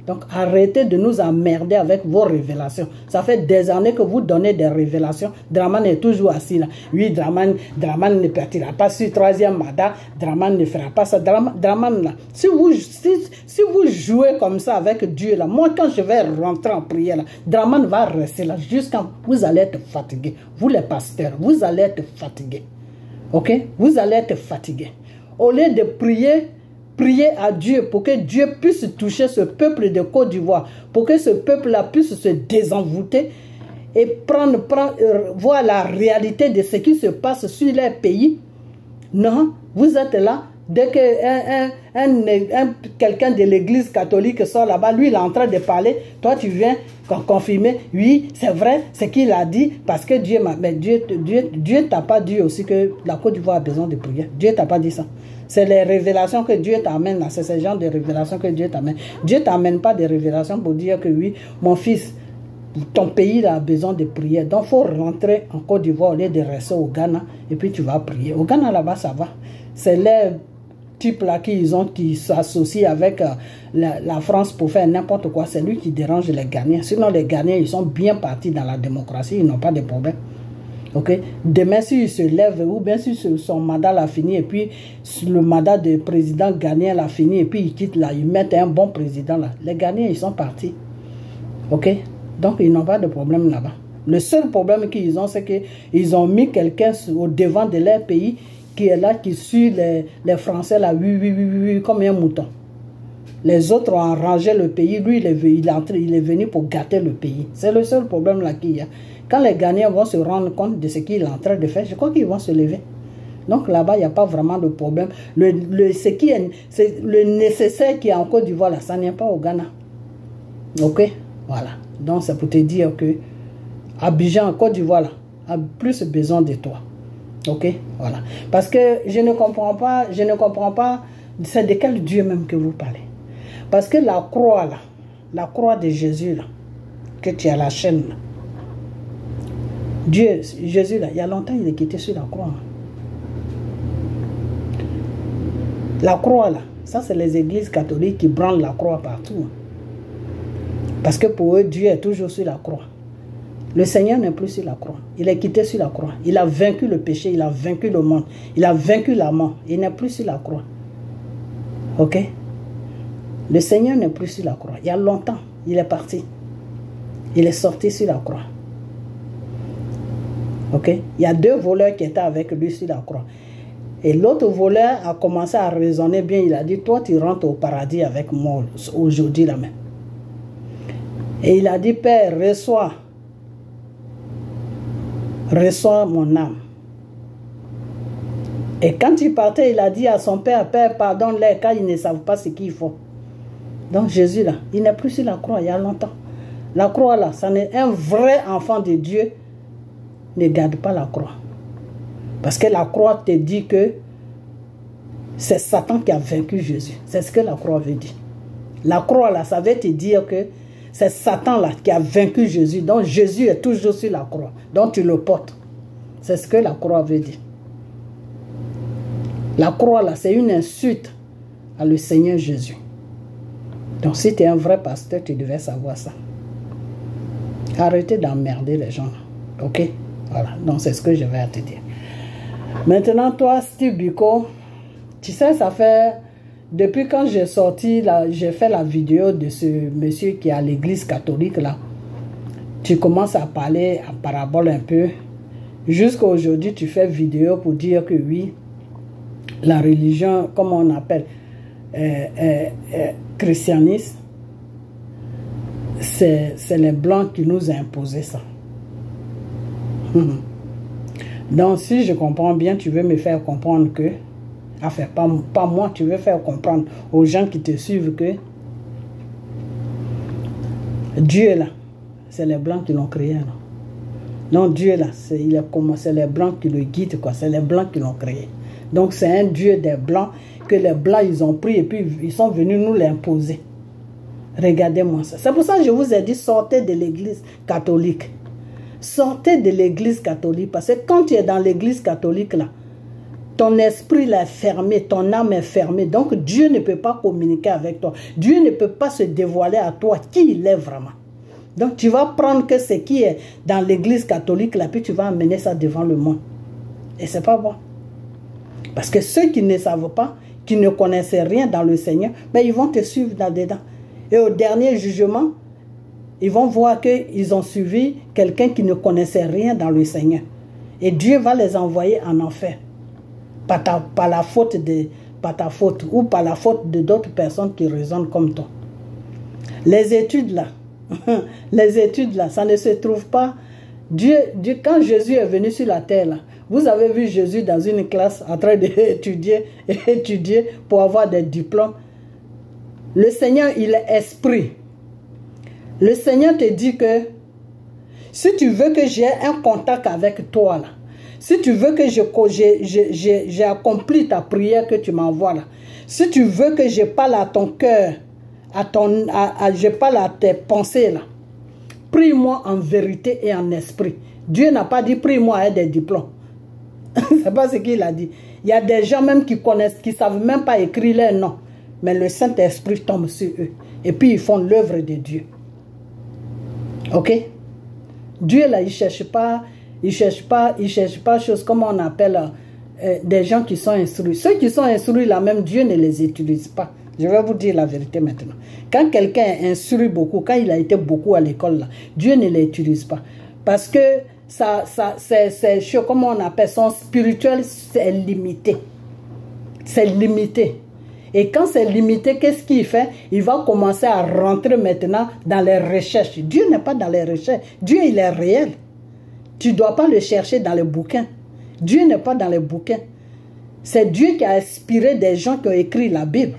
Donc, arrêtez de nous emmerder avec vos révélations. Ça fait des années que vous donnez des révélations. Draman est toujours assis là. Oui, Draman ne partira pas sur troisième mandat. Draman ne fera pas ça. Draman là. Si vous jouez comme ça avec Dieu là, moi quand je vais rentrer en prière là, Draman va rester là jusqu'à vous allez être fatigués. Vous les pasteurs, vous allez être fatigués. Ok? Vous allez être fatigués. Au lieu de prier à Dieu pour que Dieu puisse toucher ce peuple de Côte d'Ivoire, pour que ce peuple-là puisse se désenvoûter et voir la réalité de ce qui se passe sur les pays. Non, vous êtes là. Dès que quelqu'un de l'église catholique sort là-bas, lui il est en train de parler, toi tu viens confirmer, oui c'est vrai, ce qu'il a dit, parce que Dieu t'a pas dit aussi que la Côte d'Ivoire a besoin de prière. Dieu t'a pas dit ça. C'est les révélations que Dieu t'amène là, c'est ce genre de révélations que Dieu t'amène. Dieu t'amène pas des révélations pour dire que oui, mon fils, ton pays a besoin de prière. Donc il faut rentrer en Côte d'Ivoire au lieu de rester au Ghana et puis tu vas prier. Au Ghana là-bas ça va. C'est les types là qui s'associent avec la France pour faire n'importe quoi. C'est lui qui dérange les Ghanéens. Sinon les Ghanéens ils sont bien partis dans la démocratie, ils n'ont pas de problème. Okay? Demain, s'il se lève, ou bien si son mandat l'a fini, et puis le mandat de président ghanéen l'a fini, et puis il quitte là, ils mettent un bon président là. Les Ghanéens, ils sont partis. Ok? Donc, ils n'ont pas de problème là-bas. Le seul problème qu'ils ont, c'est qu'ils ont mis quelqu'un au devant de leur pays qui est là, qui suit les Français là, oui, comme un mouton. Les autres ont arrangé le pays, lui, il est venu pour gâter le pays. C'est le seul problème là qu'il y a. Quand les Ghanéens vont se rendre compte de ce qu'il est en train de faire, je crois qu'ils vont se lever. Donc là-bas, il n'y a pas vraiment de problème. Le nécessaire qui est en Côte d'Ivoire, là, ça n'est pas au Ghana. Ok? Voilà. Donc c'est pour te dire que Abidjan, Côte d'Ivoire, là, a plus besoin de toi. Ok? Voilà. Parce que je ne comprends pas, c'est de quel Dieu même que vous parlez. Parce que la croix, là, la croix de Jésus, là, que tu as la chaîne, là, Dieu, Jésus, là, il y a longtemps, il est quitté sur la croix. La croix, là, ça, c'est les églises catholiques qui branlent la croix partout. Parce que pour eux, Dieu est toujours sur la croix. Le Seigneur n'est plus sur la croix. Il est quitté sur la croix. Il a vaincu le péché, il a vaincu le monde. Il a vaincu la mort. Il n'est plus sur la croix. Ok? Le Seigneur n'est plus sur la croix. Il y a longtemps, il est parti. Il est sorti sur la croix. Ok? Il y a deux voleurs qui étaient avec lui sur la croix. Et l'autre voleur a commencé à raisonner bien. Il a dit, toi tu rentres au paradis avec moi aujourd'hui là même. Et il a dit, Père, reçois mon âme. Et quand il partait, il a dit à son père, Père, pardonne-les car ils ne savent pas ce qu'ils font. Donc Jésus là, il n'est plus sur la croix il y a longtemps. La croix là, ça n'est un vrai enfant de Dieu. Ne garde pas la croix. Parce que la croix te dit que c'est Satan qui a vaincu Jésus. C'est ce que la croix veut dire. La croix là, ça veut te dire que c'est Satan là qui a vaincu Jésus. Donc Jésus est toujours sur la croix. Donc tu le portes. C'est ce que la croix veut dire. La croix là, c'est une insulte à le Seigneur Jésus. Donc si tu es un vrai pasteur, tu devais savoir ça. Arrêtez d'emmerder les gens. Ok? Voilà, donc c'est ce que je vais te dire. Maintenant, toi, Steve Biko, tu sais, ça fait... Depuis quand j'ai sorti, j'ai fait la vidéo de ce monsieur qui est à l'église catholique, là. Tu commences à parler en parabole un peu. Jusqu'à aujourd'hui, tu fais vidéo pour dire que oui, la religion, comment on appelle, christianisme, c'est les Blancs qui nous ont imposé ça. Donc, si je comprends bien, tu veux me faire comprendre que, enfin, pas moi, tu veux faire comprendre aux gens qui te suivent que Dieu là, c'est les Blancs qui l'ont créé. Non, Dieu là, c'est les Blancs qui le guident, quoi. C'est les Blancs qui l'ont créé. Donc, c'est un Dieu des Blancs que les Blancs, ils ont pris et puis ils sont venus nous l'imposer. Regardez-moi ça. C'est pour ça que je vous ai dit, sortez de l'église catholique. Sortez de l'église catholique. Parce que quand tu es dans l'église catholique, là, ton esprit là est fermé, ton âme est fermée. Donc, Dieu ne peut pas communiquer avec toi. Dieu ne peut pas se dévoiler à toi qui il est vraiment. Donc, tu vas prendre que ce qui est dans l'église catholique, là, puis tu vas amener ça devant le monde. Et c'est pas bon. Parce que ceux qui ne savent pas, qui ne connaissent rien dans le Seigneur, ben, ils vont te suivre là-dedans. Et au dernier jugement, ils vont voir qu'ils ont suivi quelqu'un qui ne connaissait rien dans le Seigneur. Et Dieu va les envoyer en enfer. Par la faute ta faute ou par la faute de d'autres personnes qui raisonnent comme toi. Les études là, ça ne se trouve pas. Dieu, quand Jésus est venu sur la terre là, vous avez vu Jésus dans une classe en train d'étudier pour avoir des diplômes. Le Seigneur, il est esprit. Le Seigneur te dit que si tu veux que j'ai un contact avec toi là, si tu veux que j'ai accompli ta prière que tu m'envoies là, si tu veux que je parle à ton cœur, je parle à tes pensées là, prie-moi en vérité et en esprit. Dieu n'a pas dit prie-moi avec des diplômes. C'est pas ce qu'il a dit. Il y a des gens même qui connaissent, qui savent même pas écrire leur nom. Mais le Saint-Esprit tombe sur eux. Et puis ils font l'œuvre de Dieu. Ok? Dieu là, il cherche pas choses comme on appelle des gens qui sont instruits. Ceux qui sont instruits là même, Dieu ne les utilise pas. Je vais vous dire la vérité maintenant. Quand quelqu'un est instruit beaucoup, quand il a été beaucoup à l'école là, Dieu ne les utilise pas. Parce que c'est comment on appelle, son spirituel, c'est limité. C'est limité. Et quand c'est limité, qu'est-ce qu'il fait? Il va commencer à rentrer maintenant dans les recherches. Dieu n'est pas dans les recherches. Dieu, il est réel. Tu ne dois pas le chercher dans les bouquins. Dieu n'est pas dans les bouquins. C'est Dieu qui a inspiré des gens qui ont écrit la Bible.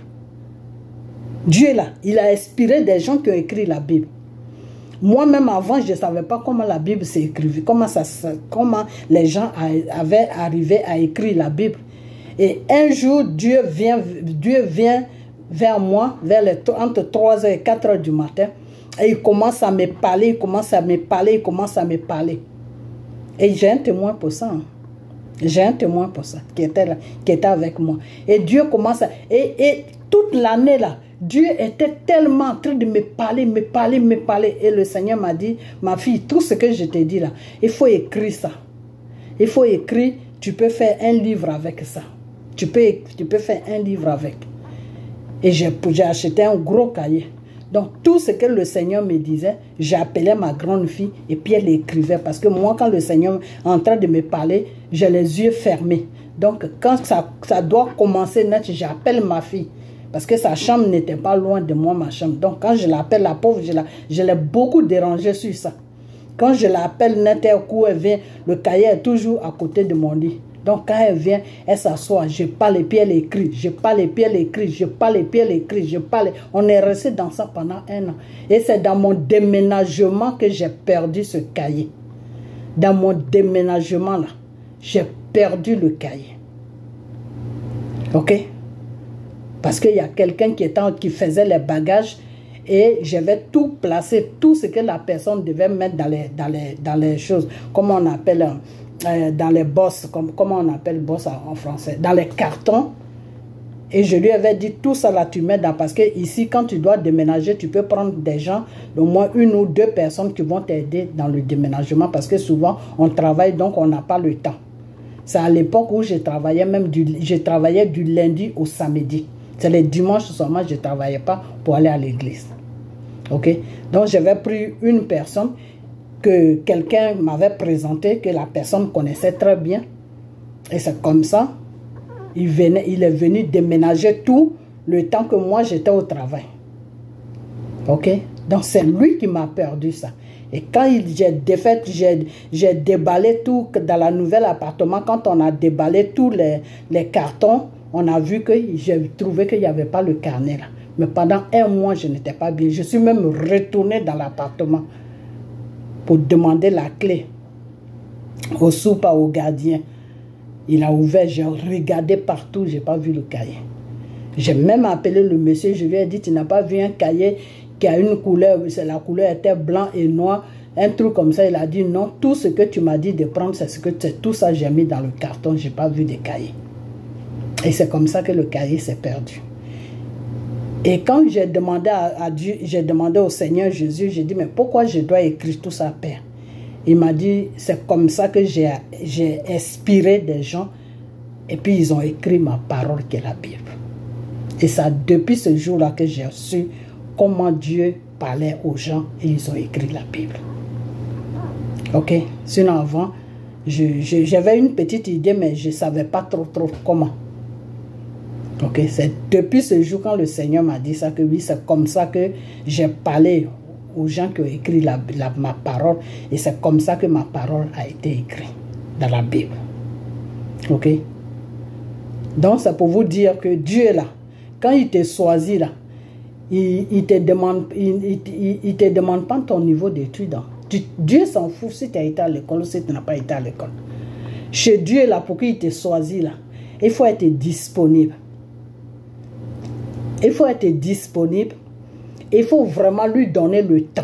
Dieu là, il a inspiré des gens qui ont écrit la Bible. Moi-même avant, je ne savais pas comment la Bible s'écrivait, comment les gens avaient arrivé à écrire la Bible. Et un jour, Dieu vient vers moi, entre 3h et 4h du matin, et il commence à me parler, il commence à me parler. Et j'ai un témoin pour ça. J'ai un témoin pour ça, qui était avec moi. Et Dieu commence à... Et toute l'année là, Dieu était tellement en train de me parler. Et le Seigneur m'a dit, ma fille, tout ce que je t'ai dit là, il faut écrire ça. Il faut écrire, tu peux faire un livre avec ça. Tu peux faire un livre avec. Et j'ai acheté un gros cahier. Donc, tout ce que le Seigneur me disait, j'appelais ma grande fille et puis elle écrivait. Parce que moi, quand le Seigneur est en train de me parler, j'ai les yeux fermés. Donc, quand ça doit commencer net, j'appelle ma fille. Parce que sa chambre n'était pas loin de moi, ma chambre. Donc, quand je l'appelle, la pauvre, je l'ai beaucoup dérangée sur ça. Quand je l'appelle net, elle vient, le cahier est toujours à côté de mon lit. Donc, quand elle vient, elle s'assoit, je parle et puis elle écrit, je parle et puis elle écrit, je parle et puis elle écrit, je parle. On est resté dans ça pendant 1 an. Et c'est dans mon déménagement que j'ai perdu ce cahier. Dans mon déménagement, là, j'ai perdu le cahier. Ok? Parce qu'il y a quelqu'un qui faisait les bagages et j'avais tout placé, tout ce que la personne devait mettre dans les choses, comment on appelle... dans les bosses, comment on appelle boss en français, dans les cartons, Et je lui avais dit, tout ça là, tu mets dans... Parce que ici, quand tu dois déménager, tu peux prendre des gens, au moins 1 ou 2 personnes qui vont t'aider dans le déménagement. Parce que souvent, on travaille, donc on n'a pas le temps. C'est à l'époque où je travaillais du lundi au samedi. C'est les dimanches seulement, je ne travaillais pas pour aller à l'église. Ok? Donc, j'avais pris une personne que quelqu'un m'avait présenté, que la personne connaissait très bien. Et c'est comme ça. Il est venu déménager tout le temps que moi j'étais au travail. Ok? Donc c'est lui qui m'a perdu ça. Et quand j'ai déballé tout dans la nouvelle appartement, quand on a déballé tous les cartons, on a vu que j'ai trouvé qu'il n'y avait pas le carnet là. Mais pendant 1 mois, je n'étais pas bien. Je suis même retourné dans l'appartement pour demander la clé au soupa, au gardien. Il a ouvert, j'ai regardé partout, je n'ai pas vu le cahier. J'ai même appelé le monsieur, je lui ai dit, tu n'as pas vu un cahier qui a une couleur, la couleur était blanc et noir, un truc comme ça. Il a dit, non, tout ce que tu m'as dit de prendre, c'est tout ça j'ai mis dans le carton, je n'ai pas vu de cahier. Et c'est comme ça que le cahier s'est perdu. Et quand j'ai demandé à Dieu, j'ai demandé au Seigneur Jésus, j'ai dit, mais pourquoi je dois écrire tout ça, Père? Il m'a dit, c'est comme ça que j'ai inspiré des gens et puis ils ont écrit ma parole qui est la Bible. Et c'est depuis ce jour-là que j'ai su comment Dieu parlait aux gens et ils ont écrit la Bible. Ok? Sinon avant, j'avais une petite idée mais je ne savais pas trop comment. Ok? C'est depuis ce jour quand le Seigneur m'a dit ça que oui, c'est comme ça que j'ai parlé aux gens qui ont écrit ma parole et c'est comme ça que ma parole a été écrite dans la Bible. Ok? Donc c'est pour vous dire que Dieu est là. Quand il te choisit là, il te demande pas ton niveau d'études. Dieu s'en fout si tu as été à l'école ou si tu n'as pas été à l'école. Chez Dieu là, pour qu'il te choisit là, il faut être disponible. Il faut être disponible. Il faut vraiment lui donner le temps.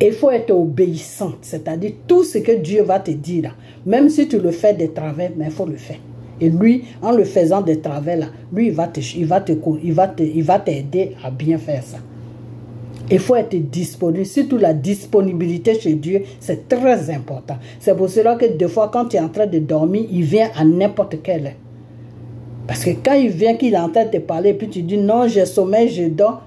Il faut être obéissant, c'est-à-dire tout ce que Dieu va te dire, là, même si tu le fais de travers, mais il faut le faire. Et lui, en le faisant de travers, là, lui, il va t'aider à bien faire ça. Il faut être disponible, surtout la disponibilité chez Dieu, c'est très important. C'est pour cela que des fois, quand tu es en train de dormir, il vient à n'importe quelle heure. Parce que quand il vient, qu'il est en train de te parler, et puis tu dis non, j'ai sommeil, je dors.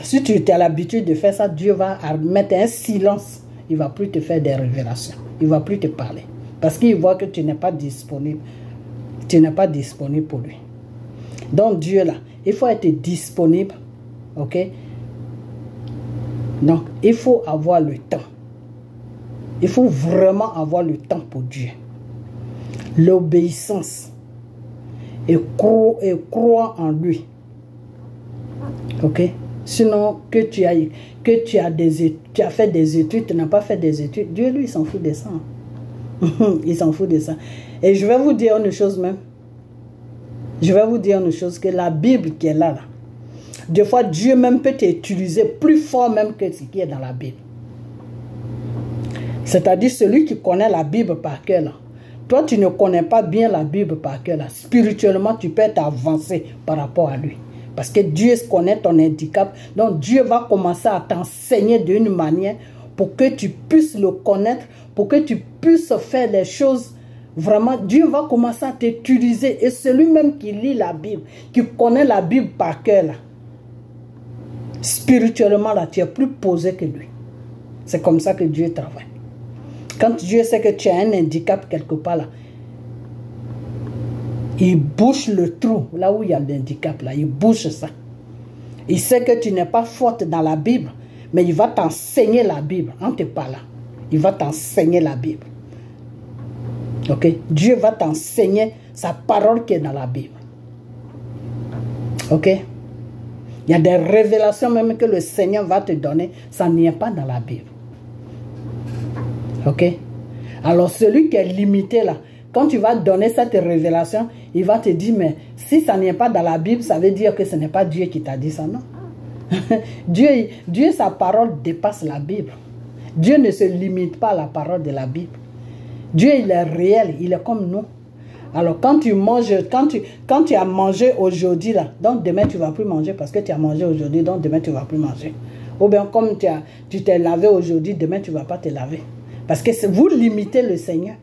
Si tu as l'habitude de faire ça, Dieu va mettre un silence. Il ne va plus te faire des révélations. Il ne va plus te parler. Parce qu'il voit que tu n'es pas disponible. Tu n'es pas disponible pour lui. Donc Dieu là, il faut être disponible. Ok? Donc, il faut avoir le temps. Il faut vraiment avoir le temps pour Dieu. L'obéissance. Et croire en lui. Ok? Sinon, que tu as fait des études, tu n'as pas fait des études, Dieu, lui, il s'en fout de ça. Il s'en fout de ça. Et je vais vous dire une chose même. Je vais vous dire une chose, que la Bible qui est là, des fois, Dieu même peut t'utiliser plus fort même que ce qui est dans la Bible. C'est-à-dire celui qui connaît la Bible par cœur, là. Toi, tu ne connais pas bien la Bible par cœur, là. Spirituellement, tu peux t'avancer par rapport à lui. Parce que Dieu connaît ton handicap. Donc, Dieu va commencer à t'enseigner d'une manière pour que tu puisses le connaître, pour que tu puisses faire les choses. Vraiment, Dieu va commencer à t'utiliser. Et celui-même qui lit la Bible, qui connaît la Bible par cœur, là, spirituellement, là, tu es plus posé que lui. C'est comme ça que Dieu travaille. Quand Dieu sait que tu as un handicap quelque part, là, il bouche le trou, là où il y a l'handicap, là, il bouche ça. Il sait que tu n'es pas forte dans la Bible, mais il va t'enseigner la Bible en te parlant. Il va t'enseigner la Bible. Ok? Dieu va t'enseigner sa parole qui est dans la Bible. Ok? Il y a des révélations même que le Seigneur va te donner, ça n'y est pas dans la Bible. Ok? Alors celui qui est limité là, quand tu vas donner cette révélation, il va te dire, mais si ça n'est pas dans la Bible, ça veut dire que ce n'est pas Dieu qui t'a dit ça, non? Dieu, sa parole dépasse la Bible. Dieu ne se limite pas à la parole de la Bible. Dieu, il est réel, il est comme nous. Alors quand tu manges, quand tu as mangé aujourd'hui là, donc demain tu ne vas plus manger parce que tu as mangé aujourd'hui, donc demain tu ne vas plus manger. Ou bien comme tu t'es lavé aujourd'hui, demain tu ne vas pas te laver. Parce que vous limitez le Seigneur.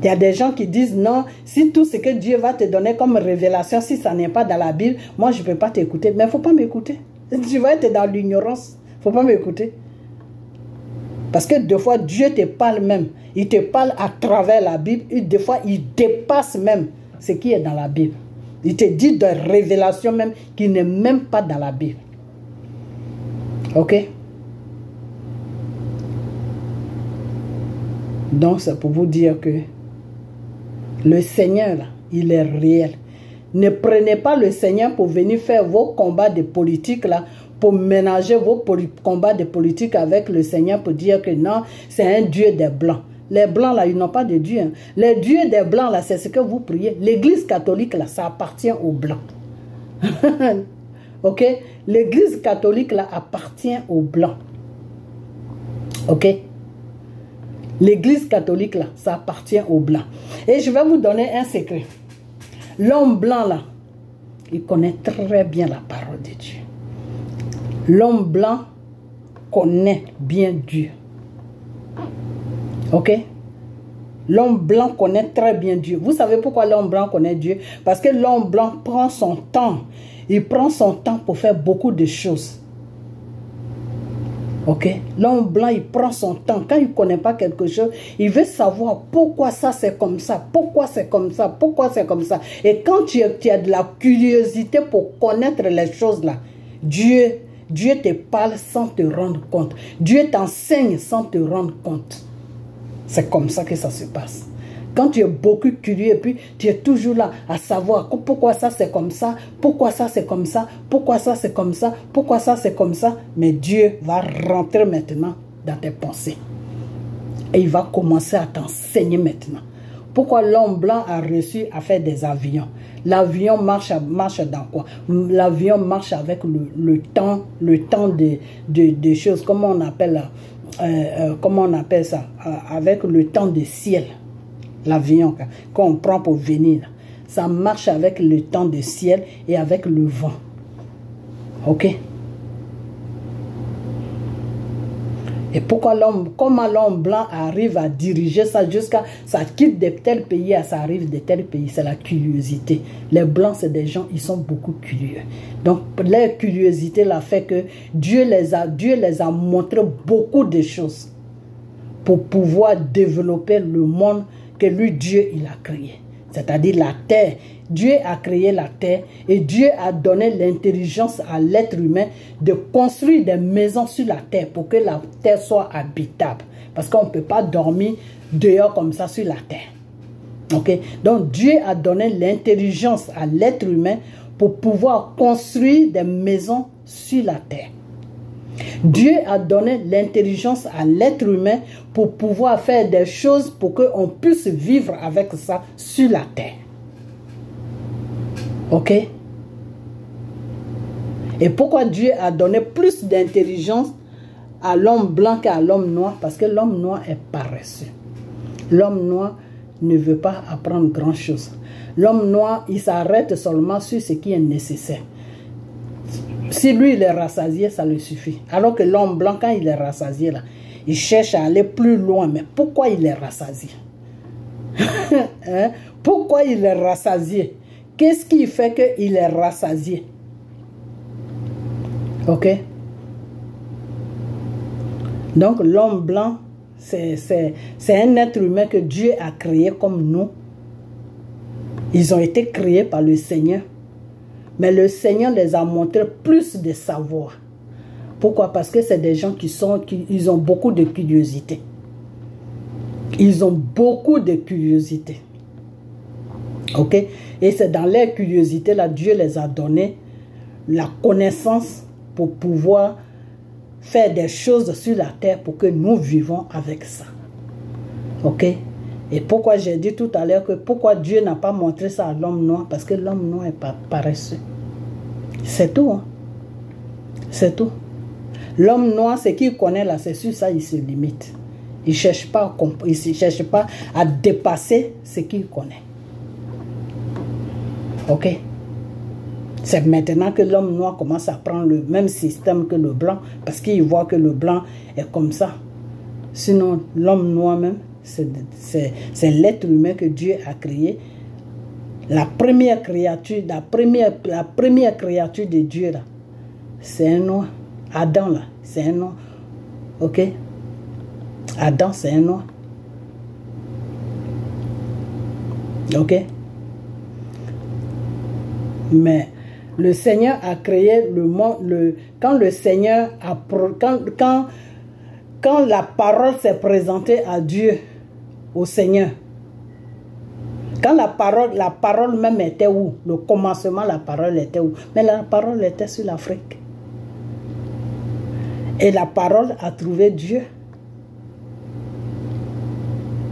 Il y a des gens qui disent non, si tout ce que Dieu va te donner comme révélation, si ça n'est pas dans la Bible, moi je ne peux pas t'écouter. Mais il ne faut pas m'écouter. Tu vas être dans l'ignorance. Il ne faut pas m'écouter. Parce que des fois, Dieu te parle même. Il te parle à travers la Bible. Et des fois, il dépasse même ce qui est dans la Bible. Il te dit de révélation même qui n'est même pas dans la Bible. Ok? Donc, c'est pour vous dire que le Seigneur, là, il est réel. Ne prenez pas le Seigneur pour venir faire vos combats de politique, là, pour ménager vos combats de politique avec le Seigneur pour dire que non, c'est un Dieu des Blancs. Les Blancs, là, ils n'ont pas de Dieu. Hein. Les dieux des Blancs, là, c'est ce que vous priez. L'Église catholique, là, ça appartient aux Blancs. Ok? L'Église catholique, là, appartient aux Blancs. Ok? L'Église catholique, là, ça appartient aux Blancs. Et je vais vous donner un secret. L'homme blanc, là, il connaît très bien la parole de Dieu. L'homme blanc connaît bien Dieu. Ok? L'homme blanc connaît très bien Dieu. Vous savez pourquoi l'homme blanc connaît Dieu? Parce que l'homme blanc prend son temps. Il prend son temps pour faire beaucoup de choses. Ok? L'homme blanc, il prend son temps. Quand il ne connaît pas quelque chose, il veut savoir pourquoi ça c'est comme ça, pourquoi c'est comme ça, pourquoi c'est comme ça. Et quand tu as de la curiosité pour connaître les choses là, Dieu te parle sans te rendre compte. Dieu t'enseigne sans te rendre compte. C'est comme ça que ça se passe. Quand tu es beaucoup curieux et puis tu es toujours là à savoir pourquoi ça c'est comme ça, pourquoi ça c'est comme ça, pourquoi ça c'est comme ça, pourquoi ça c'est comme ça. Mais Dieu va rentrer maintenant dans tes pensées. Et il va commencer à t'enseigner maintenant. Pourquoi l'homme blanc a réussi à faire des avions? L'avion marche dans quoi? L'avion marche avec le temps des choses. Comment on appelle ça? Avec le temps du ciel. L'avion qu'on prend pour venir, ça marche avec le temps du ciel et avec le vent. Ok? Et pourquoi comment l'homme blanc arrive à diriger ça jusqu'à, ça quitte de tel pays à ça arrive de tel pays, c'est la curiosité. Les blancs, c'est des gens, ils sont beaucoup curieux. Donc, leur curiosité l'a fait que Dieu les a montré beaucoup de choses pour pouvoir développer le monde que lui, Dieu, il a créé. C'est-à-dire la terre. Dieu a créé la terre et Dieu a donné l'intelligence à l'être humain de construire des maisons sur la terre pour que la terre soit habitable. Parce qu'on ne peut pas dormir dehors comme ça sur la terre. Okay? Donc Dieu a donné l'intelligence à l'être humain pour pouvoir construire des maisons sur la terre. Dieu a donné l'intelligence à l'être humain pour pouvoir faire des choses pour qu'on puisse vivre avec ça sur la terre. Ok? Et pourquoi Dieu a donné plus d'intelligence à l'homme blanc qu'à l'homme noir? Parce que l'homme noir est paresseux. L'homme noir ne veut pas apprendre grand chose. L'homme noir, il s'arrête seulement sur ce qui est nécessaire. Si lui, il est rassasié, ça lui suffit. Alors que l'homme blanc, quand il est rassasié, là, il cherche à aller plus loin. Mais pourquoi il est rassasié? Hein? Pourquoi il est rassasié? Qu'est-ce qui fait qu'il est rassasié? Ok? Donc, l'homme blanc, c'est un être humain que Dieu a créé comme nous. Ils ont été créés par le Seigneur. Mais le Seigneur les a montré plus de savoir. Pourquoi? Parce que c'est des gens ils ont beaucoup de curiosité. Ils ont beaucoup de curiosité. Ok? Et c'est dans leur curiosité, là, Dieu les a donné la connaissance pour pouvoir faire des choses sur la terre pour que nous vivons avec ça. Ok? Et pourquoi j'ai dit tout à l'heure que pourquoi Dieu n'a pas montré ça à l'homme noir? Parce que l'homme noir est paresseux. C'est tout. Hein? C'est tout. L'homme noir, ce qu'il connaît là, c'est sur ça il se limite. Il ne cherche pas à dépasser ce qu'il connaît. Ok? C'est maintenant que l'homme noir commence à prendre le même système que le blanc, parce qu'il voit que le blanc est comme ça. Sinon, l'homme noir même, c'est l'être humain que Dieu a créé. La première créature, la première créature de Dieu, là, c'est un noir. Adam, là, c'est un noir. Ok? Adam, c'est un noir. Ok? Mais le Seigneur a créé le monde. Quand le Seigneur a... Quand la parole s'est présentée à Dieu, au Seigneur, quand la parole même était où? Le commencement, la parole était où? Mais la parole était sur l'Afrique. Et la parole a trouvé Dieu.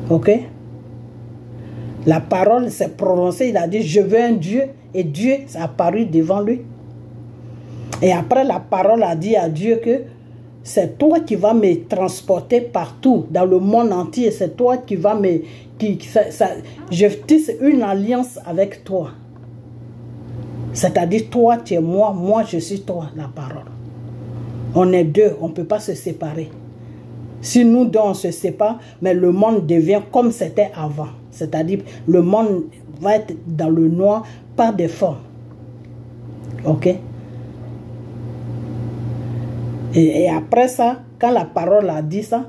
Ok? La parole s'est prononcée, il a dit, je veux un Dieu. Et Dieu s'est apparu devant lui. Et après, la parole a dit à Dieu que c'est toi qui vas me transporter partout, dans le monde entier. C'est toi qui vas me... je tisse une alliance avec toi. C'est-à-dire, toi, tu es moi, moi, je suis toi, la parole. On est deux, on ne peut pas se séparer. Si nous deux, on se sépare, mais le monde devient comme c'était avant. C'est-à-dire, le monde va être dans le noir par des formes. Ok? Et après ça, quand la parole a dit ça,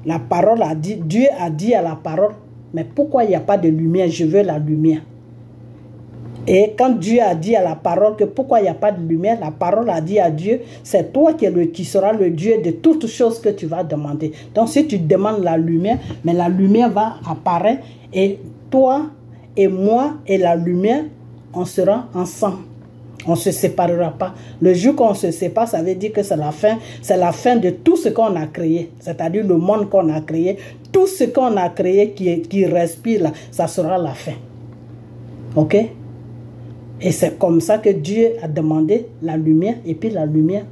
la parole a dit, Dieu a dit à la parole, mais pourquoi il n'y a pas de lumière? Je veux la lumière. Et quand Dieu a dit à la parole que pourquoi il n'y a pas de lumière, la parole a dit à Dieu, c'est toi qui seras le Dieu de toutes choses que tu vas demander. Donc si tu demandes la lumière, mais la lumière va apparaître et toi et moi et la lumière, on sera ensemble. On ne se séparera pas. Le jour qu'on se sépare, ça veut dire que c'est la fin de tout ce qu'on a créé. C'est-à-dire le monde qu'on a créé. Tout ce qu'on a créé qui respire là, ça sera la fin. Ok? Et c'est comme ça que Dieu a demandé la lumière. Et puis la lumière,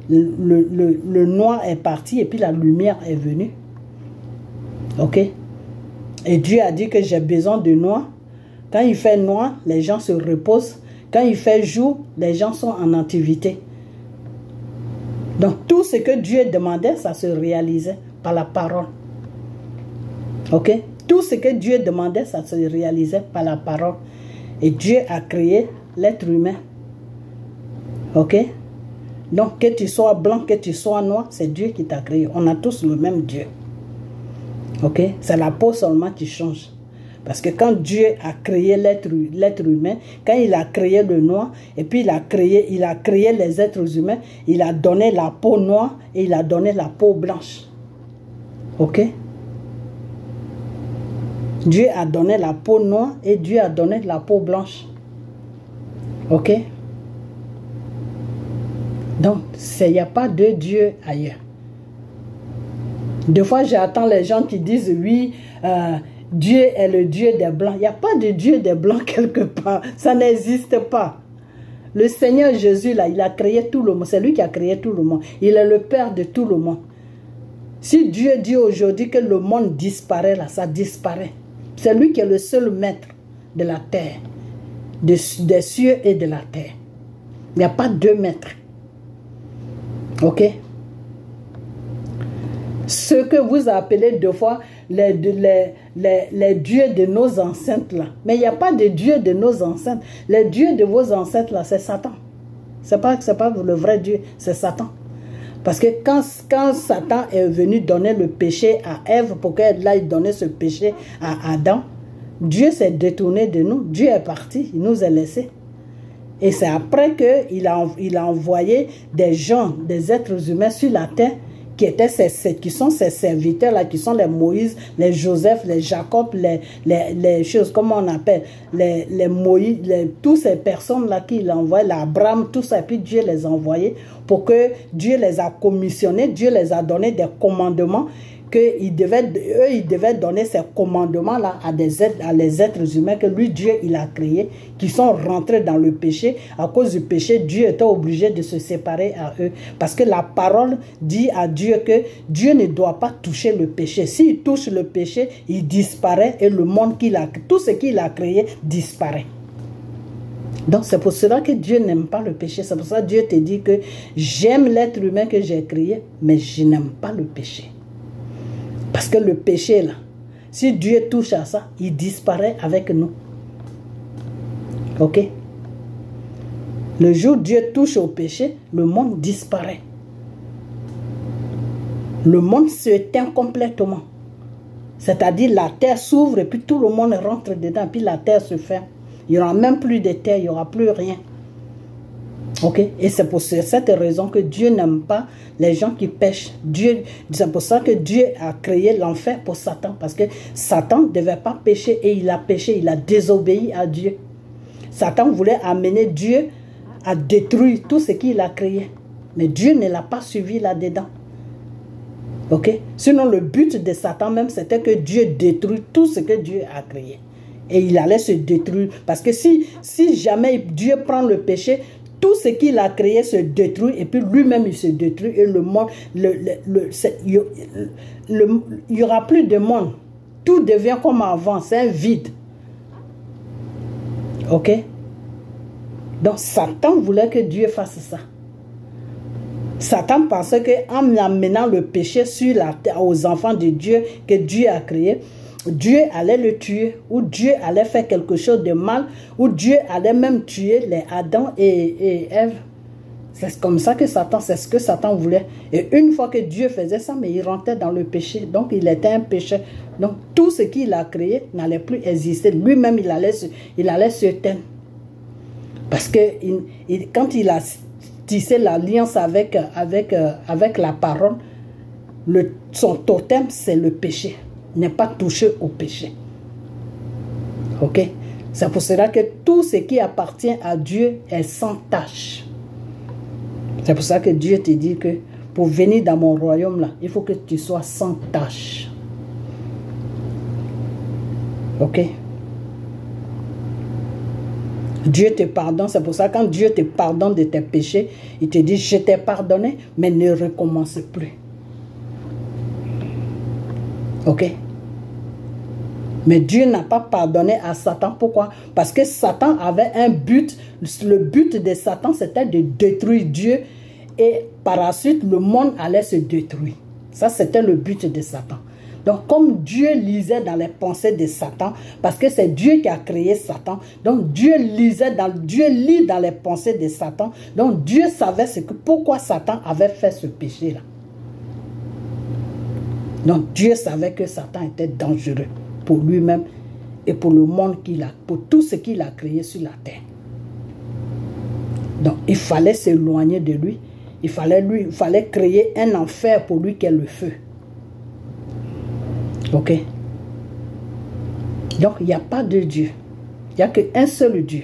le noir est parti et puis la lumière est venue. Ok? Et Dieu a dit que j'ai besoin de noir. Quand il fait noir, les gens se reposent. Quand il fait jour, les gens sont en activité. Donc tout ce que Dieu demandait, ça se réalisait par la parole. Ok? Tout ce que Dieu demandait, ça se réalisait par la parole. Et Dieu a créé l'être humain. Ok? Donc que tu sois blanc, que tu sois noir, c'est Dieu qui t'a créé. On a tous le même Dieu. Ok? C'est la peau seulement qui change. Parce que quand Dieu a créé l'être humain, quand il a créé le noir, et puis il a créé les êtres humains, il a donné la peau noire et il a donné la peau blanche. Ok? Dieu a donné la peau noire et Dieu a donné la peau blanche. Ok? Donc, il n'y a pas de Dieu ailleurs. Des fois, j'attends les gens qui disent, oui, Dieu est le Dieu des Blancs. Il n'y a pas de Dieu des Blancs quelque part. Ça n'existe pas. Le Seigneur Jésus, là, il a créé tout le monde. C'est lui qui a créé tout le monde. Il est le Père de tout le monde. Si Dieu dit aujourd'hui que le monde disparaît, là, ça disparaît. C'est lui qui est le seul maître de la terre, des cieux et de la terre. Il n'y a pas deux maîtres. Ok? Ce que vous appelez deux fois les dieux de nos ancêtres là. Mais il n'y a pas de dieu de nos ancêtres. Les dieux de vos ancêtres là, c'est Satan. C'est pas le vrai Dieu, c'est Satan. Parce que quand Satan est venu donner le péché à Ève pour qu'elle aille donner ce péché à Adam, Dieu s'est détourné de nous. Dieu est parti, il nous a laissés. Et c'est après qu'il a envoyé des gens, des êtres humains sur la terre qui sont ses serviteurs là, qui sont les Moïse, les Joseph, les Jacob, les choses, comment on appelle, les Moïse, toutes ces personnes là qu'il a envoyé, l'Abraham, tout ça, et puis Dieu les a envoyés pour que Dieu les a commissionnés, Dieu les a donné des commandements, ils devaient donner ces commandements-là à les êtres humains que lui, Dieu, il a créés, qui sont rentrés dans le péché. À cause du péché, Dieu était obligé de se séparer à eux. Parce que la parole dit à Dieu que Dieu ne doit pas toucher le péché. S'il touche le péché, il disparaît et le monde tout ce qu'il a créé disparaît. Donc c'est pour cela que Dieu n'aime pas le péché. C'est pour ça que Dieu te dit que j'aime l'être humain que j'ai créé, mais je n'aime pas le péché. Parce que le péché là, si Dieu touche à ça, il disparaît avec nous. Ok? Le jour où Dieu touche au péché, le monde disparaît. Le monde s'éteint complètement. C'est-à-dire la terre s'ouvre et puis tout le monde rentre dedans, puis la terre se ferme. Il n'y aura même plus de terre, il n'y aura plus rien. Ok? Et c'est pour cette raison que Dieu n'aime pas les gens qui pêchent. C'est pour ça que Dieu a créé l'enfer pour Satan. Parce que Satan ne devait pas pécher et il a péché, il a désobéi à Dieu. Satan voulait amener Dieu à détruire tout ce qu'il a créé. Mais Dieu ne l'a pas suivi là-dedans. Ok? Sinon, le but de Satan même, c'était que Dieu détruise tout ce que Dieu a créé. Et il allait se détruire. Parce que si jamais Dieu prend le péché, tout ce qu'il a créé se détruit et puis lui-même il se détruit et le monde, il n'y aura plus de monde. Tout devient comme avant, c'est un vide. Ok? Donc Satan voulait que Dieu fasse ça. Satan pensait qu'en amenant le péché sur la terre aux enfants de Dieu que Dieu a créé, Dieu allait le tuer, ou Dieu allait faire quelque chose de mal, ou Dieu allait même tuer les Adam et Ève. C'est comme ça que Satan, c'est ce que Satan voulait. Et une fois que Dieu faisait ça, mais il rentrait dans le péché. Donc il était un péché. Donc tout ce qu'il a créé n'allait plus exister. Lui-même, il allait se teindre. Parce que quand il a tissé l'alliance avec la parole, son totem, c'est le péché. N'est pas touché au péché. Ok? C'est pour cela que tout ce qui appartient à Dieu est sans tache. C'est pour ça que Dieu te dit que pour venir dans mon royaume là, il faut que tu sois sans tache. Ok? Dieu te pardonne. C'est pour ça que quand Dieu te pardonne de tes péchés, il te dit je t'ai pardonné, mais ne recommence plus. Ok? Mais Dieu n'a pas pardonné à Satan. Pourquoi? Parce que Satan avait un but. Le but de Satan, c'était de détruire Dieu. Et par la suite, le monde allait se détruire. Ça, c'était le but de Satan. Donc, comme Dieu lisait dans les pensées de Satan, parce que c'est Dieu qui a créé Satan, donc Dieu lit dans les pensées de Satan. Donc, Dieu savait pourquoi Satan avait fait ce péché-là. Donc, Dieu savait que Satan était dangereux pour lui-même et pour le monde pour tout ce qu'il a créé sur la terre. Donc, il fallait s'éloigner de lui. Il fallait créer un enfer pour lui qui est le feu. Ok? Donc, il n'y a pas de Dieu. Il n'y a qu'un seul Dieu.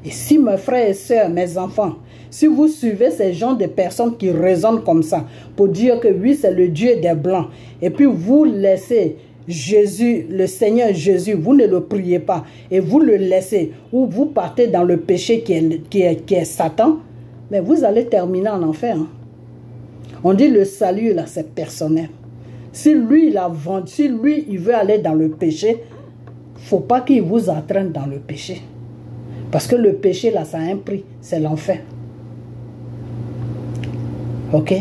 Et si mes frères et sœurs, mes enfants, si vous suivez ces gens de personnes qui raisonnent comme ça, pour dire que oui, c'est le Dieu des Blancs, et puis vous laissez Jésus, le Seigneur Jésus, vous ne le priez pas, et vous le laissez, ou vous partez dans le péché qui est Satan, mais vous allez terminer en enfer. Hein. On dit le salut, là, c'est personnel. Si lui, il veut aller dans le péché, il ne faut pas qu'il vous entraîne dans le péché. Parce que le péché, là, ça a un prix, c'est l'enfer. Ok?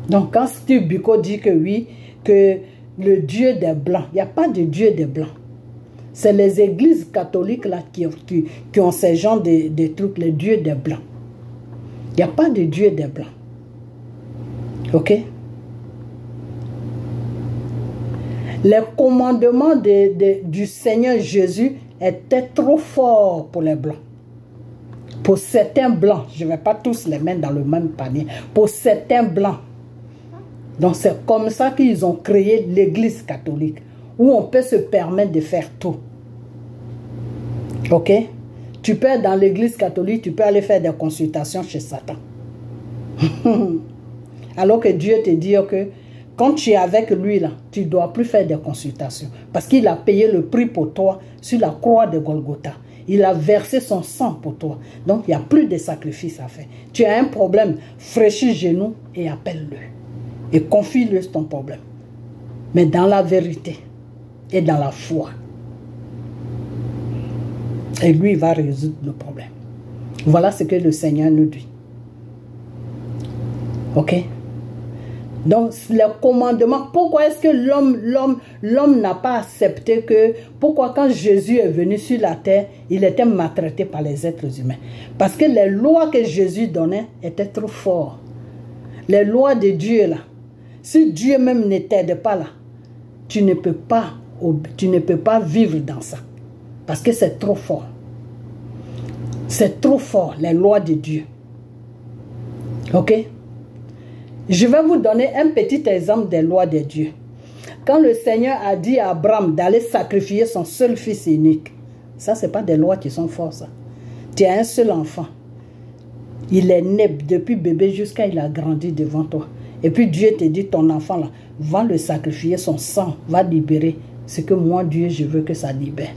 Donc, quand Steve Biko dit que oui, que le Dieu des Blancs, il n'y a pas de Dieu des Blancs. C'est les églises catholiques là qui ont ces genres de trucs, le Dieu des Blancs. Il n'y a pas de Dieu des Blancs. Ok? Les commandements du Seigneur Jésus étaient trop forts pour les Blancs. Pour certains Blancs, je ne vais pas tous les mettre dans le même panier, pour certains Blancs. Donc c'est comme ça qu'ils ont créé l'église catholique, où on peut se permettre de faire tout. Ok? Tu peux être dans l'église catholique, tu peux aller faire des consultations chez Satan. Alors que Dieu te dit que quand tu es avec lui, là, tu ne dois plus faire des consultations. Parce qu'il a payé le prix pour toi sur la croix de Golgotha. Il a versé son sang pour toi. Donc, il n'y a plus de sacrifice à faire. Tu as un problème, fraîchis genoux et appelle-le. Et confie-le ton problème. Mais dans la vérité et dans la foi. Et lui, il va résoudre le problème. Voilà ce que le Seigneur nous dit. Ok? Donc, le commandement, pourquoi est-ce que l'homme n'a pas accepté que, pourquoi quand Jésus est venu sur la terre, il était maltraité par les êtres humains? Parce que les lois que Jésus donnait étaient trop fortes. Les lois de Dieu là, si Dieu même ne t'aide pas là, tu ne peux pas vivre dans ça. Parce que c'est trop fort. C'est trop fort, les lois de Dieu. Ok? Je vais vous donner un petit exemple des lois de Dieu. Quand le Seigneur a dit à Abraham d'aller sacrifier son seul fils unique, ça, ce n'est pas des lois qui sont fortes, ça. Tu as un seul enfant. Il est né depuis bébé jusqu'à il a grandi devant toi. Et puis Dieu te dit, ton enfant là, va le sacrifier, son sang va libérer ce que moi, Dieu, je veux que ça libère.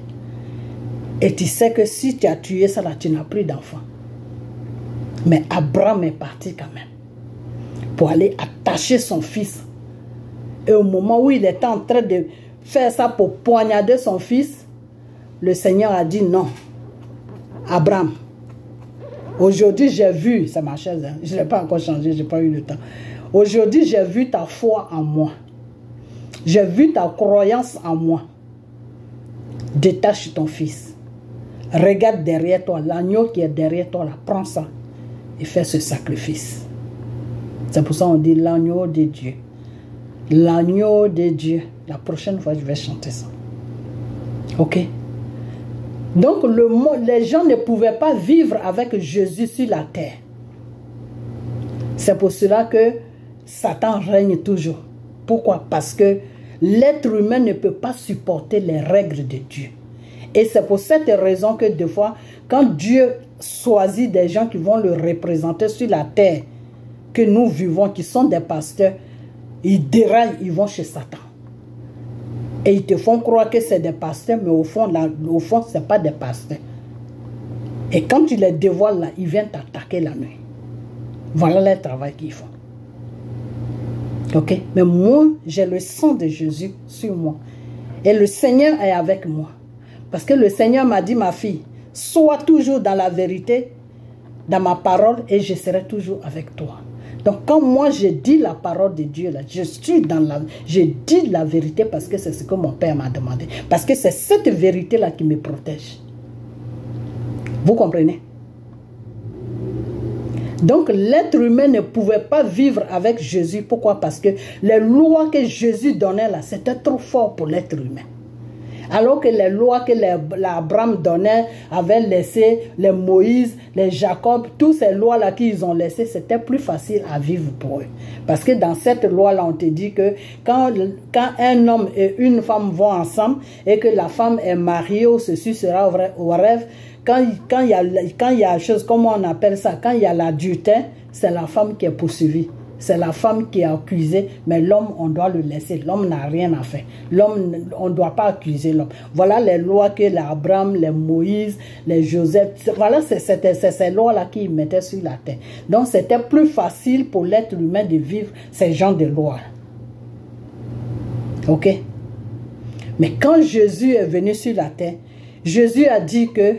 Et tu sais que si tu as tué ça là, tu n'as plus d'enfant. Mais Abraham est parti quand même pour aller attacher son fils. Et au moment où il était en train de faire ça pour poignarder son fils, le Seigneur a dit non. Abraham, aujourd'hui j'ai vu, c'est ma chaise, hein, je ne l'ai pas encore changé, je n'ai pas eu le temps. Aujourd'hui j'ai vu ta foi en moi. J'ai vu ta croyance en moi. Détache ton fils. Regarde derrière toi, l'agneau qui est derrière toi, là, prends ça et fais ce sacrifice. C'est pour ça qu'on dit l'agneau de Dieu. L'agneau de Dieu. La prochaine fois, je vais chanter ça. Ok? Donc, les gens ne pouvaient pas vivre avec Jésus sur la terre. C'est pour cela que Satan règne toujours. Pourquoi? Parce que l'être humain ne peut pas supporter les règles de Dieu. Et c'est pour cette raison que des fois, quand Dieu choisit des gens qui vont le représenter sur la terre, que nous vivons, qui sont des pasteurs, ils déraillent, ils vont chez Satan. Et ils te font croire que c'est des pasteurs, mais au fond, ce n'est pas des pasteurs. Et quand tu les dévoiles là, ils viennent t'attaquer la nuit. Voilà le travail qu'ils font. Ok? Mais moi, j'ai le sang de Jésus sur moi. Et le Seigneur est avec moi. Parce que le Seigneur m'a dit, ma fille, sois toujours dans la vérité, dans ma parole, et je serai toujours avec toi. Donc quand moi je dis la parole de Dieu, là, je dis la vérité parce que c'est ce que mon Père m'a demandé. Parce que c'est cette vérité-là qui me protège. Vous comprenez? Donc l'être humain ne pouvait pas vivre avec Jésus. Pourquoi? Parce que les lois que Jésus donnait là, c'était trop fort pour l'être humain. Alors que les lois que l'Abraham donnait avaient laissé, les Moïse, les Jacob, toutes ces lois-là qu'ils ont laissées, c'était plus facile à vivre pour eux. Parce que dans cette loi-là, on te dit que quand un homme et une femme vont ensemble et que la femme est mariée, ou ceci sera au rêve, quand il y a chose, comment on appelle ça, quand il y a l'adultère, c'est la femme qui est poursuivie. C'est la femme qui est accusée, mais l'homme, on doit le laisser. L'homme n'a rien à faire. L'homme, on ne doit pas accuser l'homme. Voilà les lois que l'Abraham, les Moïse, les Joseph, voilà, c'est ces lois-là qu'ils mettaient sur la terre. Donc, c'était plus facile pour l'être humain de vivre ces genres de lois. Ok? Mais quand Jésus est venu sur la terre, Jésus a dit que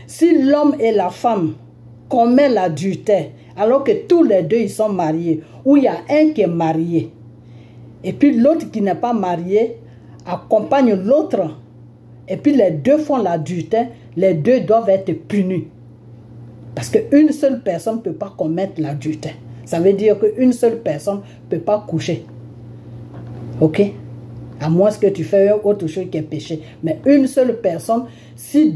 si l'homme et la femme commettent l'adultère, alors que tous les deux ils sont mariés, ou il y a un qui est marié, et puis l'autre qui n'est pas marié accompagne l'autre, et puis les deux font l'adultère, les deux doivent être punis. Parce qu'une seule personne ne peut pas commettre l'adultère. Ça veut dire qu'une seule personne ne peut pas coucher. Ok? À moins que tu fais autre chose qui est péché. Mais une seule personne, si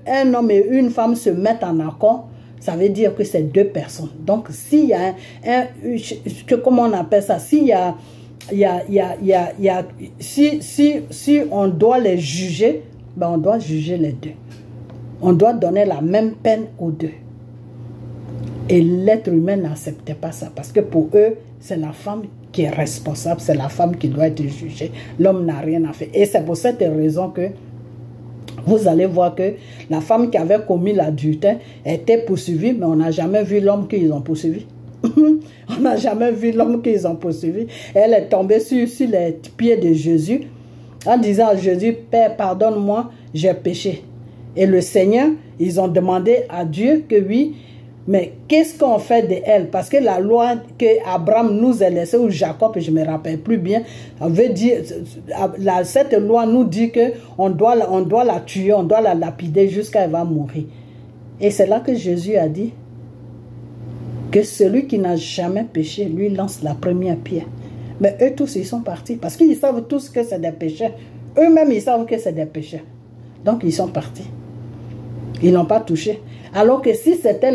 un homme et une femme se mettent en accord, ça veut dire que c'est deux personnes. Donc, s'il y a comment on appelle ça? S'il y a, si on doit les juger, ben on doit juger les deux. On doit donner la même peine aux deux. Et l'être humain n'acceptait pas ça. Parce que pour eux, c'est la femme qui est responsable. C'est la femme qui doit être jugée. L'homme n'a rien à faire. Et c'est pour cette raison que vous allez voir que la femme qui avait commis l'adultère était poursuivie, mais on n'a jamais vu l'homme qu'ils ont poursuivi. On n'a jamais vu l'homme qu'ils ont poursuivi. Elle est tombée sur les pieds de Jésus en disant à Jésus, Père, pardonne-moi, j'ai péché. Et le Seigneur, ils ont demandé à Dieu que oui, mais qu'est-ce qu'on fait d'elle? Parce que la loi que Abraham nous a laissée, ou Jacob, je ne me rappelle plus bien, veut dire, cette loi nous dit qu'on doit la tuer, on doit la lapider jusqu'à elle va mourir. Et c'est là que Jésus a dit que celui qui n'a jamais péché, lui lance la première pierre. Mais eux tous, ils sont partis parce qu'ils savent tous que c'est des pécheurs. Eux-mêmes, ils savent que c'est des pécheurs. Donc, ils sont partis. Ils n'ont pas touché. Alors que si c'était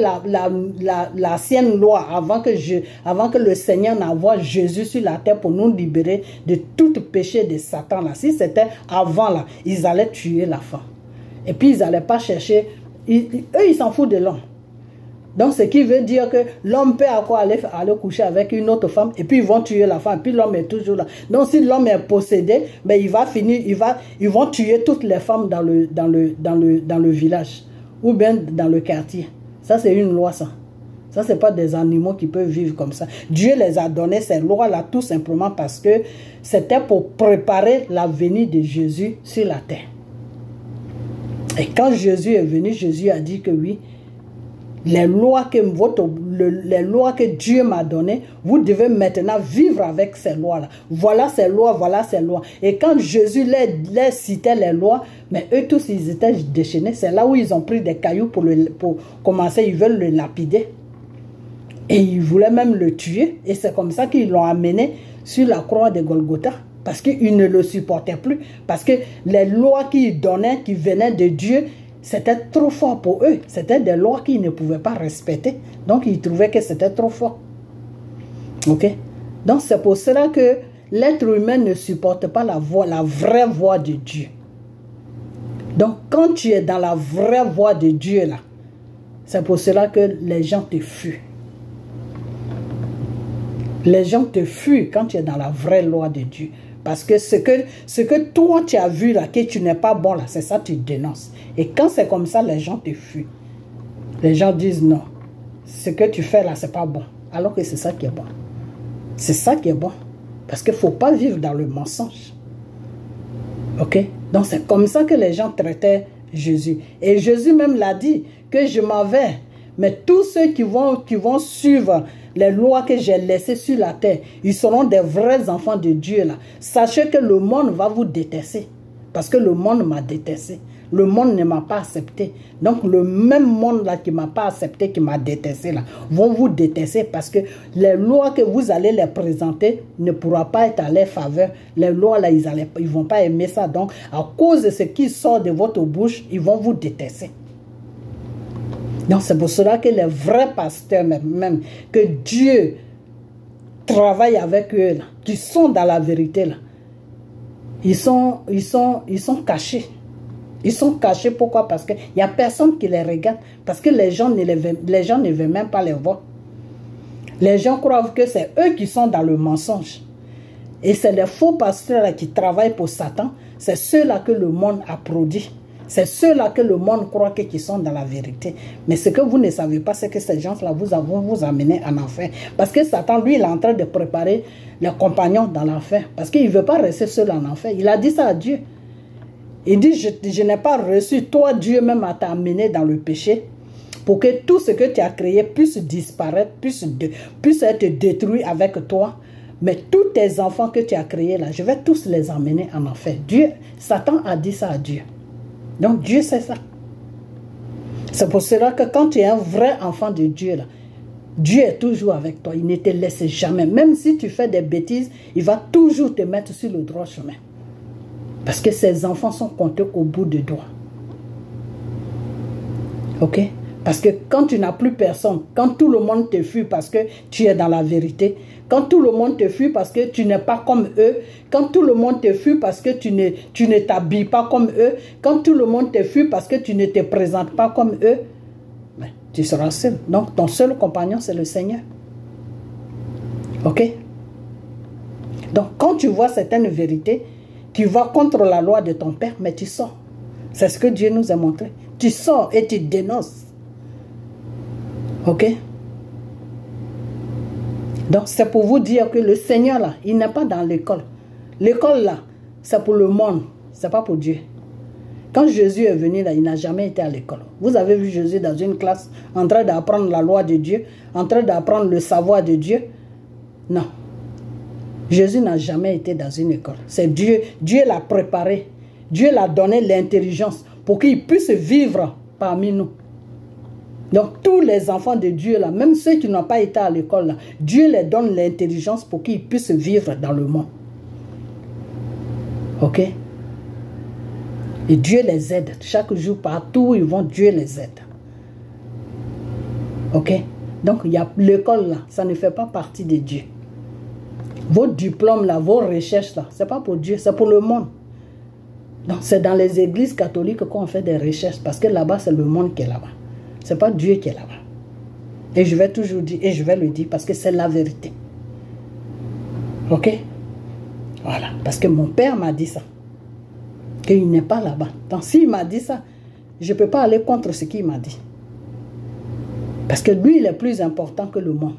l'ancienne loi, avant que le Seigneur n'envoie Jésus sur la terre pour nous libérer de tout péché de Satan, là, si c'était avant, là, ils allaient tuer la femme. Et puis, ils n'allaient pas chercher. Eux, ils s'en foutent de l'homme. Donc, ce qui veut dire que l'homme peut aller coucher avec une autre femme et puis ils vont tuer la femme. Et puis l'homme est toujours là. Donc, si l'homme est possédé, ben, ils vont tuer toutes les femmes dans le village ou bien dans le quartier. Ça, c'est une loi, ça. Ça, ce n'est pas des animaux qui peuvent vivre comme ça. Dieu les a donné ces lois-là tout simplement parce que c'était pour préparer la venue de Jésus sur la terre. Et quand Jésus est venu, Jésus a dit que oui, les lois que Dieu m'a données, vous devez maintenant vivre avec ces lois-là. Voilà ces lois, voilà ces lois. Et quand Jésus les citait les lois, mais eux tous, ils étaient déchaînés. C'est là où ils ont pris des cailloux pour commencer, ils veulent le lapider. Et ils voulaient même le tuer. Et c'est comme ça qu'ils l'ont amené sur la croix de Golgotha. Parce qu'ils ne le supportaient plus. Parce que les lois qu'ils donnaient, qui venaient de Dieu, c'était trop fort pour eux. C'était des lois qu'ils ne pouvaient pas respecter. Donc, ils trouvaient que c'était trop fort. Ok? Donc, c'est pour cela que l'être humain ne supporte pas la vraie voix de Dieu. Donc, quand tu es dans la vraie voix de Dieu, là, c'est pour cela que les gens te fuient. Les gens te fuient quand tu es dans la vraie loi de Dieu. Parce que ce que toi tu as vu là, que tu n'es pas bon là, c'est ça que tu dénonces. Et quand c'est comme ça, les gens te fuient. Les gens disent non, ce que tu fais là, c'est pas bon. Alors que c'est ça qui est bon. C'est ça qui est bon. Parce qu'il ne faut pas vivre dans le mensonge. Ok? Donc c'est comme ça que les gens traitaient Jésus. Et Jésus même l'a dit, que je m'en vais. Mais tous ceux qui vont suivre les lois que j'ai laissées sur la terre, ils seront des vrais enfants de Dieu là. Sachez que le monde va vous détester. Parce que le monde m'a détesté. Le monde ne m'a pas accepté. Donc le même monde là qui ne m'a pas accepté, qui m'a détesté là, vont vous détester parce que les lois que vous allez les présenter ne pourront pas être à leur faveur. Les lois là, ils ne vont pas aimer ça. Donc à cause de ce qui sort de votre bouche, ils vont vous détester. Donc c'est pour cela que les vrais pasteurs même que Dieu travaille avec eux là, qui sont dans la vérité là, ils sont cachés. Ils sont cachés, pourquoi? Parce qu'il n'y a personne qui les regarde. Parce que les gens ne veulent même pas les voir. Les gens croient que c'est eux qui sont dans le mensonge. Et c'est les faux pasteurs là, qui travaillent pour Satan. C'est ceux-là que le monde applaudit. C'est ceux-là que le monde croit qu'ils sont dans la vérité. Mais ce que vous ne savez pas, c'est que ces gens-là vont vous amener en enfer. Parce que Satan, lui, il est en train de préparer les compagnons dans l'enfer. Parce qu'il ne veut pas rester seul en enfer. Il a dit ça à Dieu. Il dit, je n'ai pas reçu, toi Dieu même à t'amener dans le péché, pour que tout ce que tu as créé puisse disparaître, puisse être détruit avec toi. Mais tous tes enfants que tu as créés là, je vais tous les emmener en enfer. Satan a dit ça à Dieu. Donc Dieu sait ça. C'est pour cela que quand tu es un vrai enfant de Dieu là, Dieu est toujours avec toi. Il ne te laisse jamais. Même si tu fais des bêtises, il va toujours te mettre sur le droit chemin. Parce que ces enfants sont comptés au bout de doigts. Ok? Parce que quand tu n'as plus personne, quand tout le monde te fuit parce que tu es dans la vérité, quand tout le monde te fuit parce que tu n'es pas comme eux, quand tout le monde te fuit parce que tu ne t'habilles pas comme eux, quand tout le monde te fuit parce que tu ne te présentes pas comme eux, ben, tu seras seul. Donc ton seul compagnon, c'est le Seigneur. Ok? Donc quand tu vois certaines vérités, tu vas contre la loi de ton père, mais tu sors. C'est ce que Dieu nous a montré. Tu sors et tu dénonces. Ok? Donc c'est pour vous dire que le Seigneur là, il n'est pas dans l'école. L'école là, c'est pour le monde, c'est pas pour Dieu. Quand Jésus est venu là, il n'a jamais été à l'école. Vous avez vu Jésus dans une classe en train d'apprendre la loi de Dieu, en train d'apprendre le savoir de Dieu? Non. Jésus n'a jamais été dans une école. C'est Dieu. Dieu l'a préparé. Dieu l'a donné l'intelligence pour qu'il puisse vivre parmi nous. Donc tous les enfants de Dieu là, même ceux qui n'ont pas été à l'école là, Dieu les donne l'intelligence pour qu'ils puissent vivre dans le monde. Ok? Et Dieu les aide. Chaque jour, partout où ils vont, Dieu les aide. Ok? Donc, il y a l'école là, ça ne fait pas partie de Dieu. Vos diplômes là, vos recherches là, ce n'est pas pour Dieu, c'est pour le monde. Donc, c'est dans les églises catholiques qu'on fait des recherches, parce que là-bas, c'est le monde qui est là-bas. Ce n'est pas Dieu qui est là-bas. Et je vais toujours dire, et je vais le dire, parce que c'est la vérité. Ok? Voilà, parce que mon père m'a dit ça. Qu'il n'est pas là-bas. Donc s'il m'a dit ça, je ne peux pas aller contre ce qu'il m'a dit. Parce que lui, il est plus important que le monde.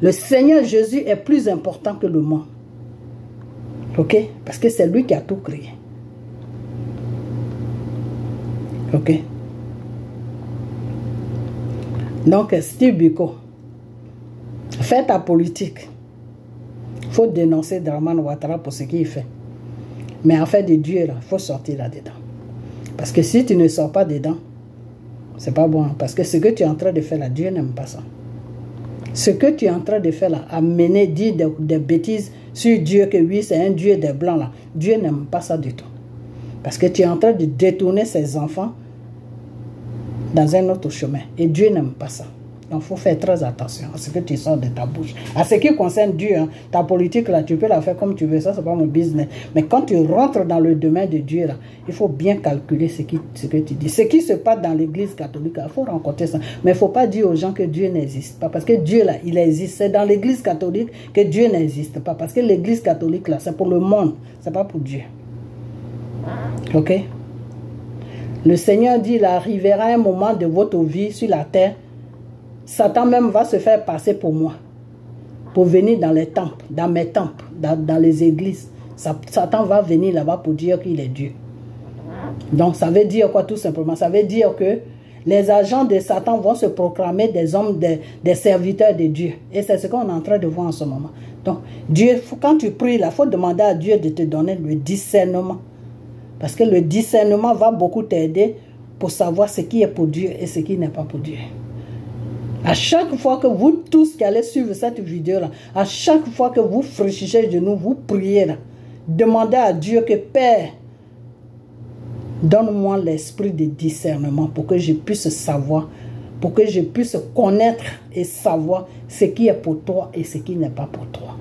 Le Seigneur Jésus est plus important que le monde. Ok? Parce que c'est lui qui a tout créé. Ok? Donc, Steve Biko, fais ta politique. Il faut dénoncer Dramane Ouattara pour ce qu'il fait. Mais en fait de Dieu, il faut sortir là-dedans. Parce que si tu ne sors pas dedans, c'est pas bon. Parce que ce que tu es en train de faire là, Dieu n'aime pas ça. Ce que tu es en train de faire là, amener, dire des bêtises sur Dieu, que oui, c'est un Dieu des Blancs là, Dieu n'aime pas ça du tout. Parce que tu es en train de détourner ses enfants dans un autre chemin. Et Dieu n'aime pas ça. Donc, il faut faire très attention à ce que tu sors de ta bouche. À ce qui concerne Dieu, hein, ta politique, là, tu peux la faire comme tu veux. Ça, c'est pas mon business. Mais quand tu rentres dans le domaine de Dieu, là, il faut bien calculer ce que tu dis. Ce qui se passe dans l'église catholique, il faut rencontrer ça. Mais il ne faut pas dire aux gens que Dieu n'existe pas. Parce que Dieu, là, il existe. C'est dans l'église catholique que Dieu n'existe pas. Parce que l'église catholique, là, c'est pour le monde. Ce n'est pas pour Dieu. Ok? Le Seigneur dit, il arrivera un moment de votre vie sur la terre, Satan même va se faire passer pour moi, pour venir dans les temples, dans mes temples, dans les églises. Satan va venir là-bas pour dire qu'il est Dieu. Donc ça veut dire quoi tout simplement? Ça veut dire que les agents de Satan vont se proclamer des hommes, des serviteurs de Dieu. Et c'est ce qu'on est en train de voir en ce moment. Donc Dieu, quand tu pries là, il faut demander à Dieu de te donner le discernement. Parce que le discernement va beaucoup t'aider pour savoir ce qui est pour Dieu et ce qui n'est pas pour Dieu. À chaque fois que vous tous qui allez suivre cette vidéo-là, à chaque fois que vous fléchissez les genoux, vous priez là, demandez à Dieu que Père, donne-moi l'esprit de discernement pour que je puisse savoir, pour que je puisse connaître et savoir ce qui est pour toi et ce qui n'est pas pour toi.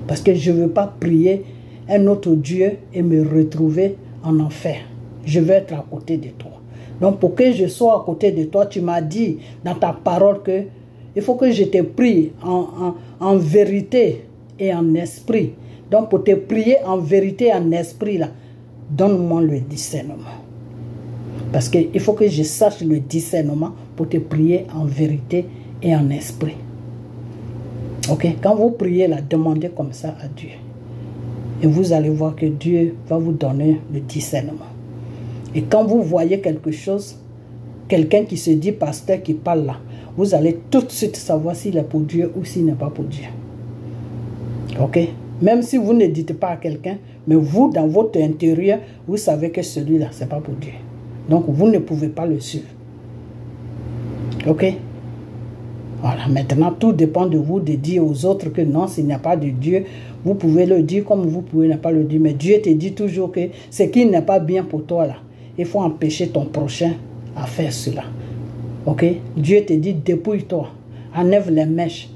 Parce que je ne veux pas prier un autre Dieu et me retrouver en enfer. Je veux être à côté de toi. Donc pour que je sois à côté de toi, tu m'as dit dans ta parole que il faut que je te prie en vérité et en esprit. Donc pour te prier en vérité et en esprit, là, donne-moi le discernement. Parce qu'il faut que je sache le discernement pour te prier en vérité et en esprit. Ok? Quand vous priez là, demandez comme ça à Dieu. Et vous allez voir que Dieu va vous donner le discernement. Et quand vous voyez quelque chose, quelqu'un qui se dit pasteur, qui parle là, vous allez tout de suite savoir s'il est pour Dieu ou s'il n'est pas pour Dieu. Ok? Même si vous ne dites pas à quelqu'un, mais vous, dans votre intérieur, vous savez que celui-là, ce n'est pas pour Dieu. Donc, vous ne pouvez pas le suivre. Ok? Voilà, maintenant, tout dépend de vous de dire aux autres que non, s'il n'y a pas de Dieu, vous pouvez le dire comme vous pouvez ne pas le dire. Mais Dieu te dit toujours que ce qui n'est pas bien pour toi, là, il faut empêcher ton prochain à faire cela. Ok? Dieu te dit, dépouille-toi, enlève les mèches,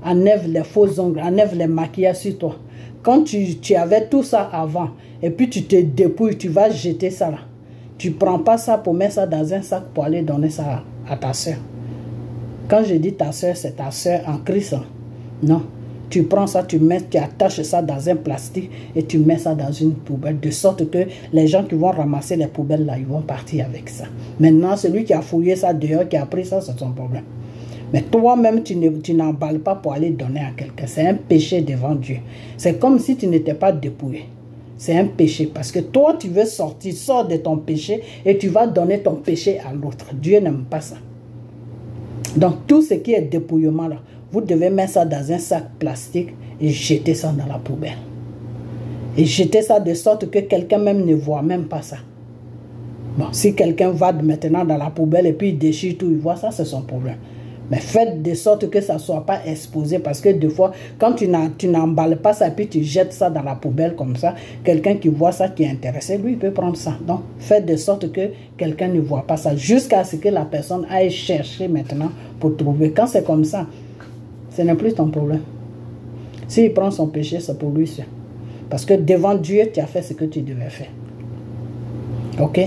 enlève les faux ongles, enlève les maquillages sur toi. Quand tu avais tout ça avant, et puis tu te dépouilles, tu vas jeter ça là. Tu ne prends pas ça pour mettre ça dans un sac pour aller donner ça à ta soeur. Quand je dis ta soeur, c'est ta soeur en Christ. Hein? Non. Tu prends ça, tu attaches ça dans un plastique et tu mets ça dans une poubelle, de sorte que les gens qui vont ramasser les poubelles là, ils vont partir avec ça. Maintenant, celui qui a fouillé ça dehors, qui a pris ça, c'est son problème. Mais toi-même, tu n'emballes pas pour aller donner à quelqu'un. C'est un péché devant Dieu. C'est comme si tu n'étais pas dépouillé. C'est un péché. Parce que toi, tu veux sortir, sors de ton péché et tu vas donner ton péché à l'autre. Dieu n'aime pas ça. Donc, tout ce qui est dépouillement, là, vous devez mettre ça dans un sac plastique et jeter ça dans la poubelle. Et jeter ça de sorte que quelqu'un même ne voit même pas ça. Bon, si quelqu'un va maintenant dans la poubelle et puis il déchire tout, il voit ça, c'est son problème. Mais faites de sorte que ça ne soit pas exposé, parce que des fois, quand tu n'emballes pas ça et puis tu jettes ça dans la poubelle comme ça, quelqu'un qui voit ça, qui est intéressé, lui, il peut prendre ça. Donc, faites de sorte que quelqu'un ne voit pas ça, jusqu'à ce que la personne aille chercher maintenant pour trouver. Quand c'est comme ça, ce n'est plus ton problème. S'il prend son péché, c'est pour lui seul. Parce que devant Dieu, tu as fait ce que tu devais faire. Ok?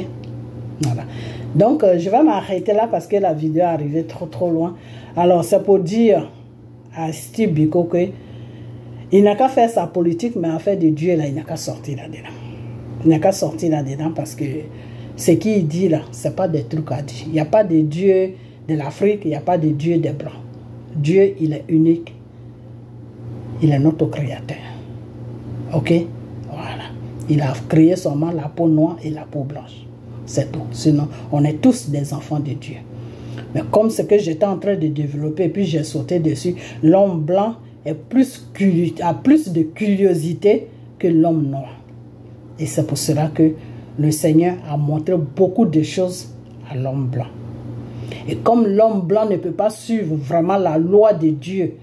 Voilà. Donc, je vais m'arrêter là parce que la vidéo est arrivée trop loin. Alors, c'est pour dire à Steve Biko qu'il n'a qu'à faire sa politique, mais à faire de Dieu, là, il n'a qu'à sortir là-dedans. Il n'a qu'à sortir là-dedans parce que ce qu'il dit là, ce n'est pas des trucs à dire. Il n'y a pas de Dieu de l'Afrique, il n'y a pas de Dieu des Blancs. Dieu, il est unique. Il est notre créateur. Ok? Voilà. Il a créé seulement la peau noire et la peau blanche. C'est tout. Sinon, on est tous des enfants de Dieu. Mais comme ce que j'étais en train de développer, puis j'ai sauté dessus, l'homme blanc a plus de curiosité que l'homme noir. Et c'est pour cela que le Seigneur a montré beaucoup de choses à l'homme blanc. Et comme l'homme blanc ne peut pas suivre vraiment la loi de Dieu,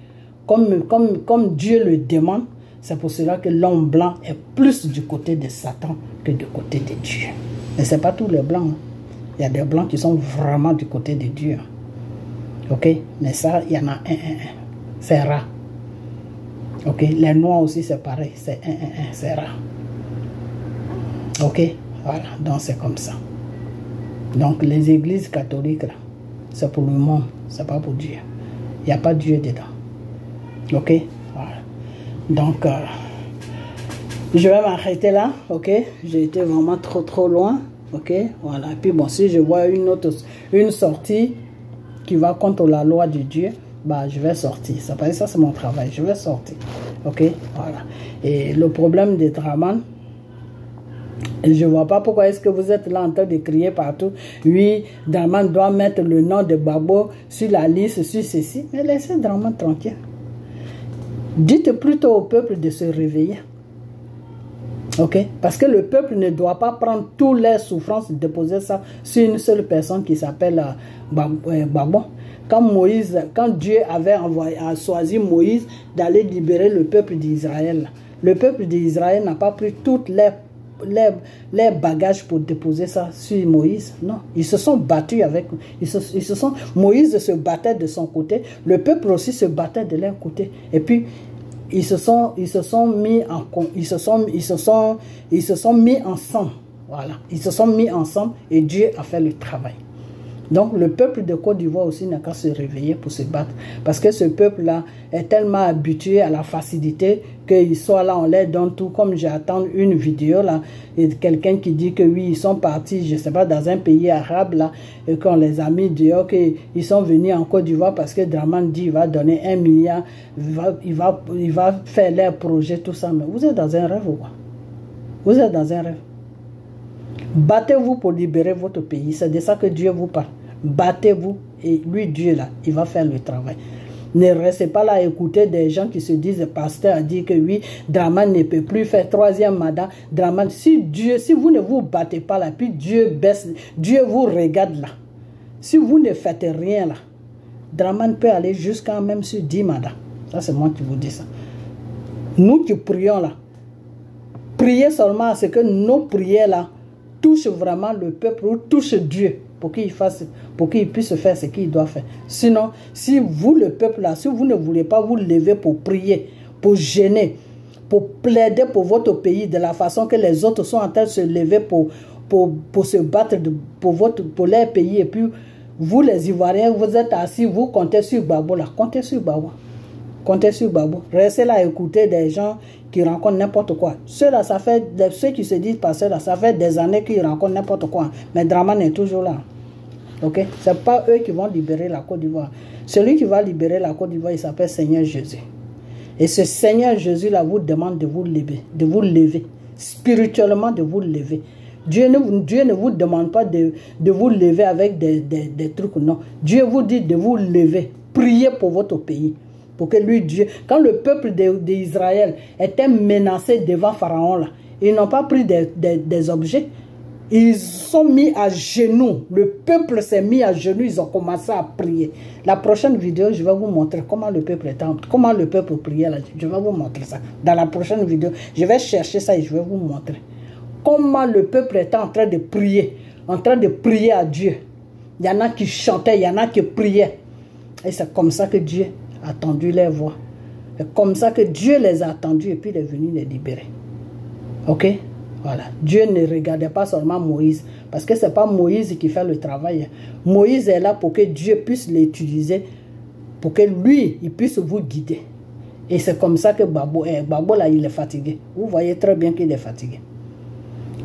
comme Dieu le demande, c'est pour cela que l'homme blanc est plus du côté de Satan que du côté de Dieu. Mais ce n'est pas tous les blancs. Hein. Il y a des blancs qui sont vraiment du côté de Dieu. Ok? Mais ça, il y en a un. C'est rare. Ok? Les noirs aussi, c'est pareil. C'est c'est rare. Ok? Voilà. Donc, c'est comme ça. Donc, les églises catholiques, là, c'est pour le monde. C'est pas pour Dieu. Il n'y a pas Dieu dedans. Ok? Voilà. Donc, je vais m'arrêter là, ok? J'ai été vraiment trop loin, ok? Voilà. Et puis bon, si je vois une sortie qui va contre la loi de Dieu, bah je vais sortir. Ça c'est mon travail. Je vais sortir, ok? Voilà. Et le problème des Draman, je ne vois pas pourquoi est-ce que vous êtes là en train de crier partout. Oui, Draman doit mettre le nom de Gbagbo sur la liste, sur ceci. Mais laissez Draman tranquille. Dites plutôt au peuple de se réveiller. Ok? Parce que le peuple ne doit pas prendre toutes les souffrances, déposer ça sur une seule personne qui s'appelle Gbagbo. Quand Dieu avait choisi Moïse d'aller libérer le peuple d'Israël, le peuple d'Israël n'a pas pris toutes les bagages pour déposer ça sur Moïse. Non, ils se sont battus avec. Moïse se battait de son côté, le peuple aussi se battait de leur côté. Et puis ils se sont mis ensemble. Voilà, ils se sont mis ensemble et Dieu a fait le travail. Donc le peuple de Côte d'Ivoire aussi n'a qu'à se réveiller pour se battre. Parce que ce peuple-là est tellement habitué à la facilité qu'ils soient là, on leur donne tout. Comme j'attends une vidéo là, et quelqu'un qui dit que oui, ils sont partis, je ne sais pas, dans un pays arabe là, et qu'on les a mis dehors, qu'ils sont venus en Côte d'Ivoire parce que Draman dit qu'il va donner 1 milliard, il va faire leur projet, tout ça. Mais vous êtes dans un rêve ou quoi? Vous êtes dans un rêve. Battez-vous pour libérer votre pays. C'est de ça que Dieu vous parle. Battez-vous et lui, Dieu, là, il va faire le travail. Ne restez pas là à écouter des gens qui se disent pasteur a dit que oui, Draman ne peut plus faire 3e mandat. Draman, si vous ne vous battez pas là, puis Dieu baisse, Dieu vous regarde là. Si vous ne faites rien là, Draman peut aller jusqu'à même sur 10 mandats. Ça, c'est moi qui vous dis ça. Nous qui prions là, priez seulement à ce que nos prières là touchent vraiment le peuple ou touchent Dieu. Pour qu'il puisse faire ce qu'il doit faire. Sinon, si vous, le peuple là, si vous ne voulez pas vous lever pour prier, pour gêner, pour plaider pour votre pays de la façon que les autres sont en train de se lever pour se battre pour leur pays, et puis vous les Ivoiriens, vous êtes assis, vous comptez sur Gbagbo là, comptez sur Gbagbo. Comptez sur Gbagbo. Restez là à écouter des gens qui rencontrent n'importe quoi. Ceux qui se disent passer là, ça fait des années qu'ils rencontrent n'importe quoi. Mais Draman est toujours là. Ok? Ce n'est pas eux qui vont libérer la Côte d'Ivoire. Celui qui va libérer la Côte d'Ivoire, il s'appelle Seigneur Jésus. Et ce Seigneur Jésus là vous demande de vous lever. spirituellement de vous lever. Dieu ne vous demande pas de vous lever avec des trucs, non. Dieu vous dit de vous lever, prier pour votre pays. Pour que lui, Dieu, quand le peuple d'Israël était menacé devant Pharaon, là, ils n'ont pas pris des objets. Ils sont mis à genoux. Le peuple s'est mis à genoux. Ils ont commencé à prier. La prochaine vidéo, je vais vous montrer comment le peuple priait. Là. Je vais vous montrer ça. Dans la prochaine vidéo, je vais chercher ça et je vais vous montrer. Comment le peuple était en train de prier. En train de prier à Dieu. Il y en a qui chantaient, il y en a qui priaient. Et c'est comme ça que Dieu a entendu les voix. C'est comme ça que Dieu les a attendus et puis il est venu les libérer. Ok? Voilà. Dieu ne regardait pas seulement Moïse. Parce que ce n'est pas Moïse qui fait le travail. Moïse est là pour que Dieu puisse l'utiliser. Pour que lui, il puisse vous guider. Et c'est comme ça que Gbagbo là, il est fatigué. Vous voyez très bien qu'il est fatigué.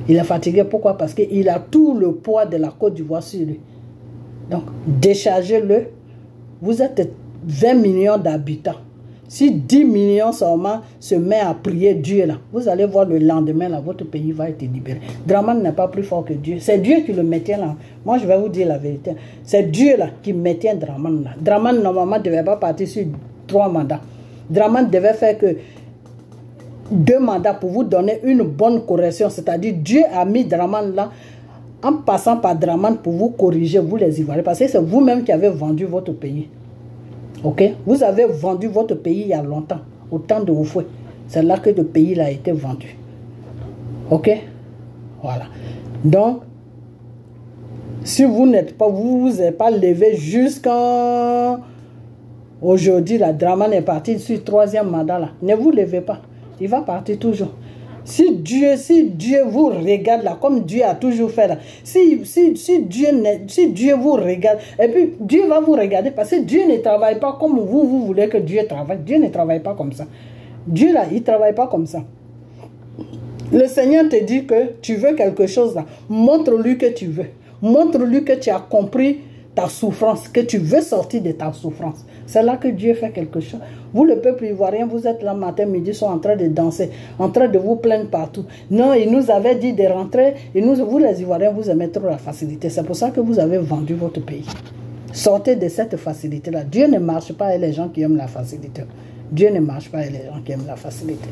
Il est fatigué, pourquoi? Parce qu'il a tout le poids de la Côte d'Ivoire sur lui. Donc, déchargez-le. Vous êtes 20 millions d'habitants. Si 10 millions seulement se met à prier Dieu là, vous allez voir le lendemain là, votre pays va être libéré. Dramane n'est pas plus fort que Dieu. C'est Dieu qui le maintient là. Moi, je vais vous dire la vérité. C'est Dieu là qui maintient Dramane là. Dramane normalement ne devait pas partir sur 3 mandats. Dramane devait faire que 2 mandats pour vous donner une bonne correction. C'est-à-dire Dieu a mis Dramane là en passant par Dramane pour vous corriger, vous les Ivoiriens. Parce que c'est vous-même qui avez vendu votre pays. Ok? Vous avez vendu votre pays il y a longtemps, au temps de Oufoué. C'est là que le pays a été vendu. Ok? Voilà. Donc, si vous n'êtes pas, vous n'êtes pas levé jusqu'à aujourd'hui, la Dramane est parti sur le 3e mandat là. Ne vous levez pas. Il va partir toujours. Si Dieu vous regarde là, comme Dieu a toujours fait là, si Dieu vous regarde, et puis Dieu va vous regarder parce que Dieu ne travaille pas comme vous voulez que Dieu travaille. Dieu ne travaille pas comme ça. Dieu là, il ne travaille pas comme ça. Le Seigneur te dit que tu veux quelque chose là, montre-lui que tu veux. Montre-lui que tu as compris ta souffrance, que tu veux sortir de ta souffrance. C'est là que Dieu fait quelque chose. Vous, le peuple ivoirien, vous êtes là matin, midi, sont en train de danser, en train de vous plaindre partout. Non, il nous avait dit de rentrer, et vous les Ivoiriens, vous aimez trop la facilité. C'est pour ça que vous avez vendu votre pays. Sortez de cette facilité-là. Dieu ne marche pas avec les gens qui aiment la facilité. Dieu ne marche pas avec les gens qui aiment la facilité.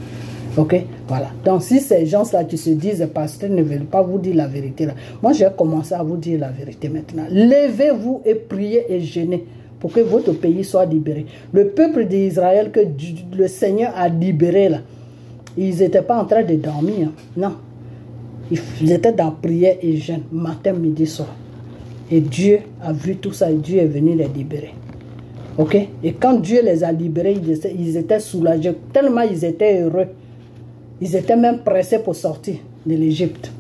Ok? Voilà. Donc, si ces gens-là qui se disent pasteur ne veulent pas vous dire la vérité, là, moi, j'ai commencé à vous dire la vérité maintenant. Levez-vous et priez et jeûnez pour que votre pays soit libéré. Le peuple d'Israël que le Seigneur a libéré, là, ils n'étaient pas en train de dormir. Hein. Non. Ils étaient dans prière et jeûne, matin, midi, soir. Et Dieu a vu tout ça et Dieu est venu les libérer. Ok? Et quand Dieu les a libérés, ils étaient soulagés. Tellement ils étaient heureux. Ils étaient même pressés pour sortir de l'Égypte.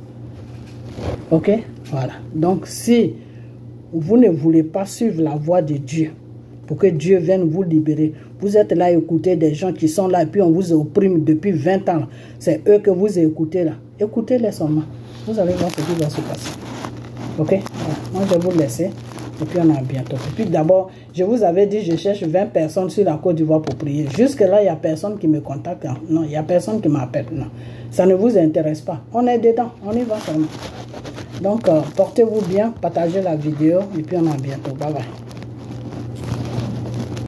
Ok? Voilà. Donc, si vous ne voulez pas suivre la voie de Dieu, pour que Dieu vienne vous libérer, vous êtes là à écouter des gens qui sont là et puis on vous opprime depuis 20 ans. C'est eux que vous écoutez là. Écoutez-les seulement. Vous allez voir ce qui va se passer. Ok? Voilà. Moi, je vais vous laisser. Et puis on a bientôt. Et puis d'abord, je vous avais dit, je cherche 20 personnes sur la Côte d'Ivoire pour prier. Jusque-là, il n'y a personne qui me contacte. Non, il n'y a personne qui m'appelle. Non. Ça ne vous intéresse pas. On est dedans. On y va seulement. Donc, portez-vous bien, partagez la vidéo. Et puis on a bientôt. Bye bye.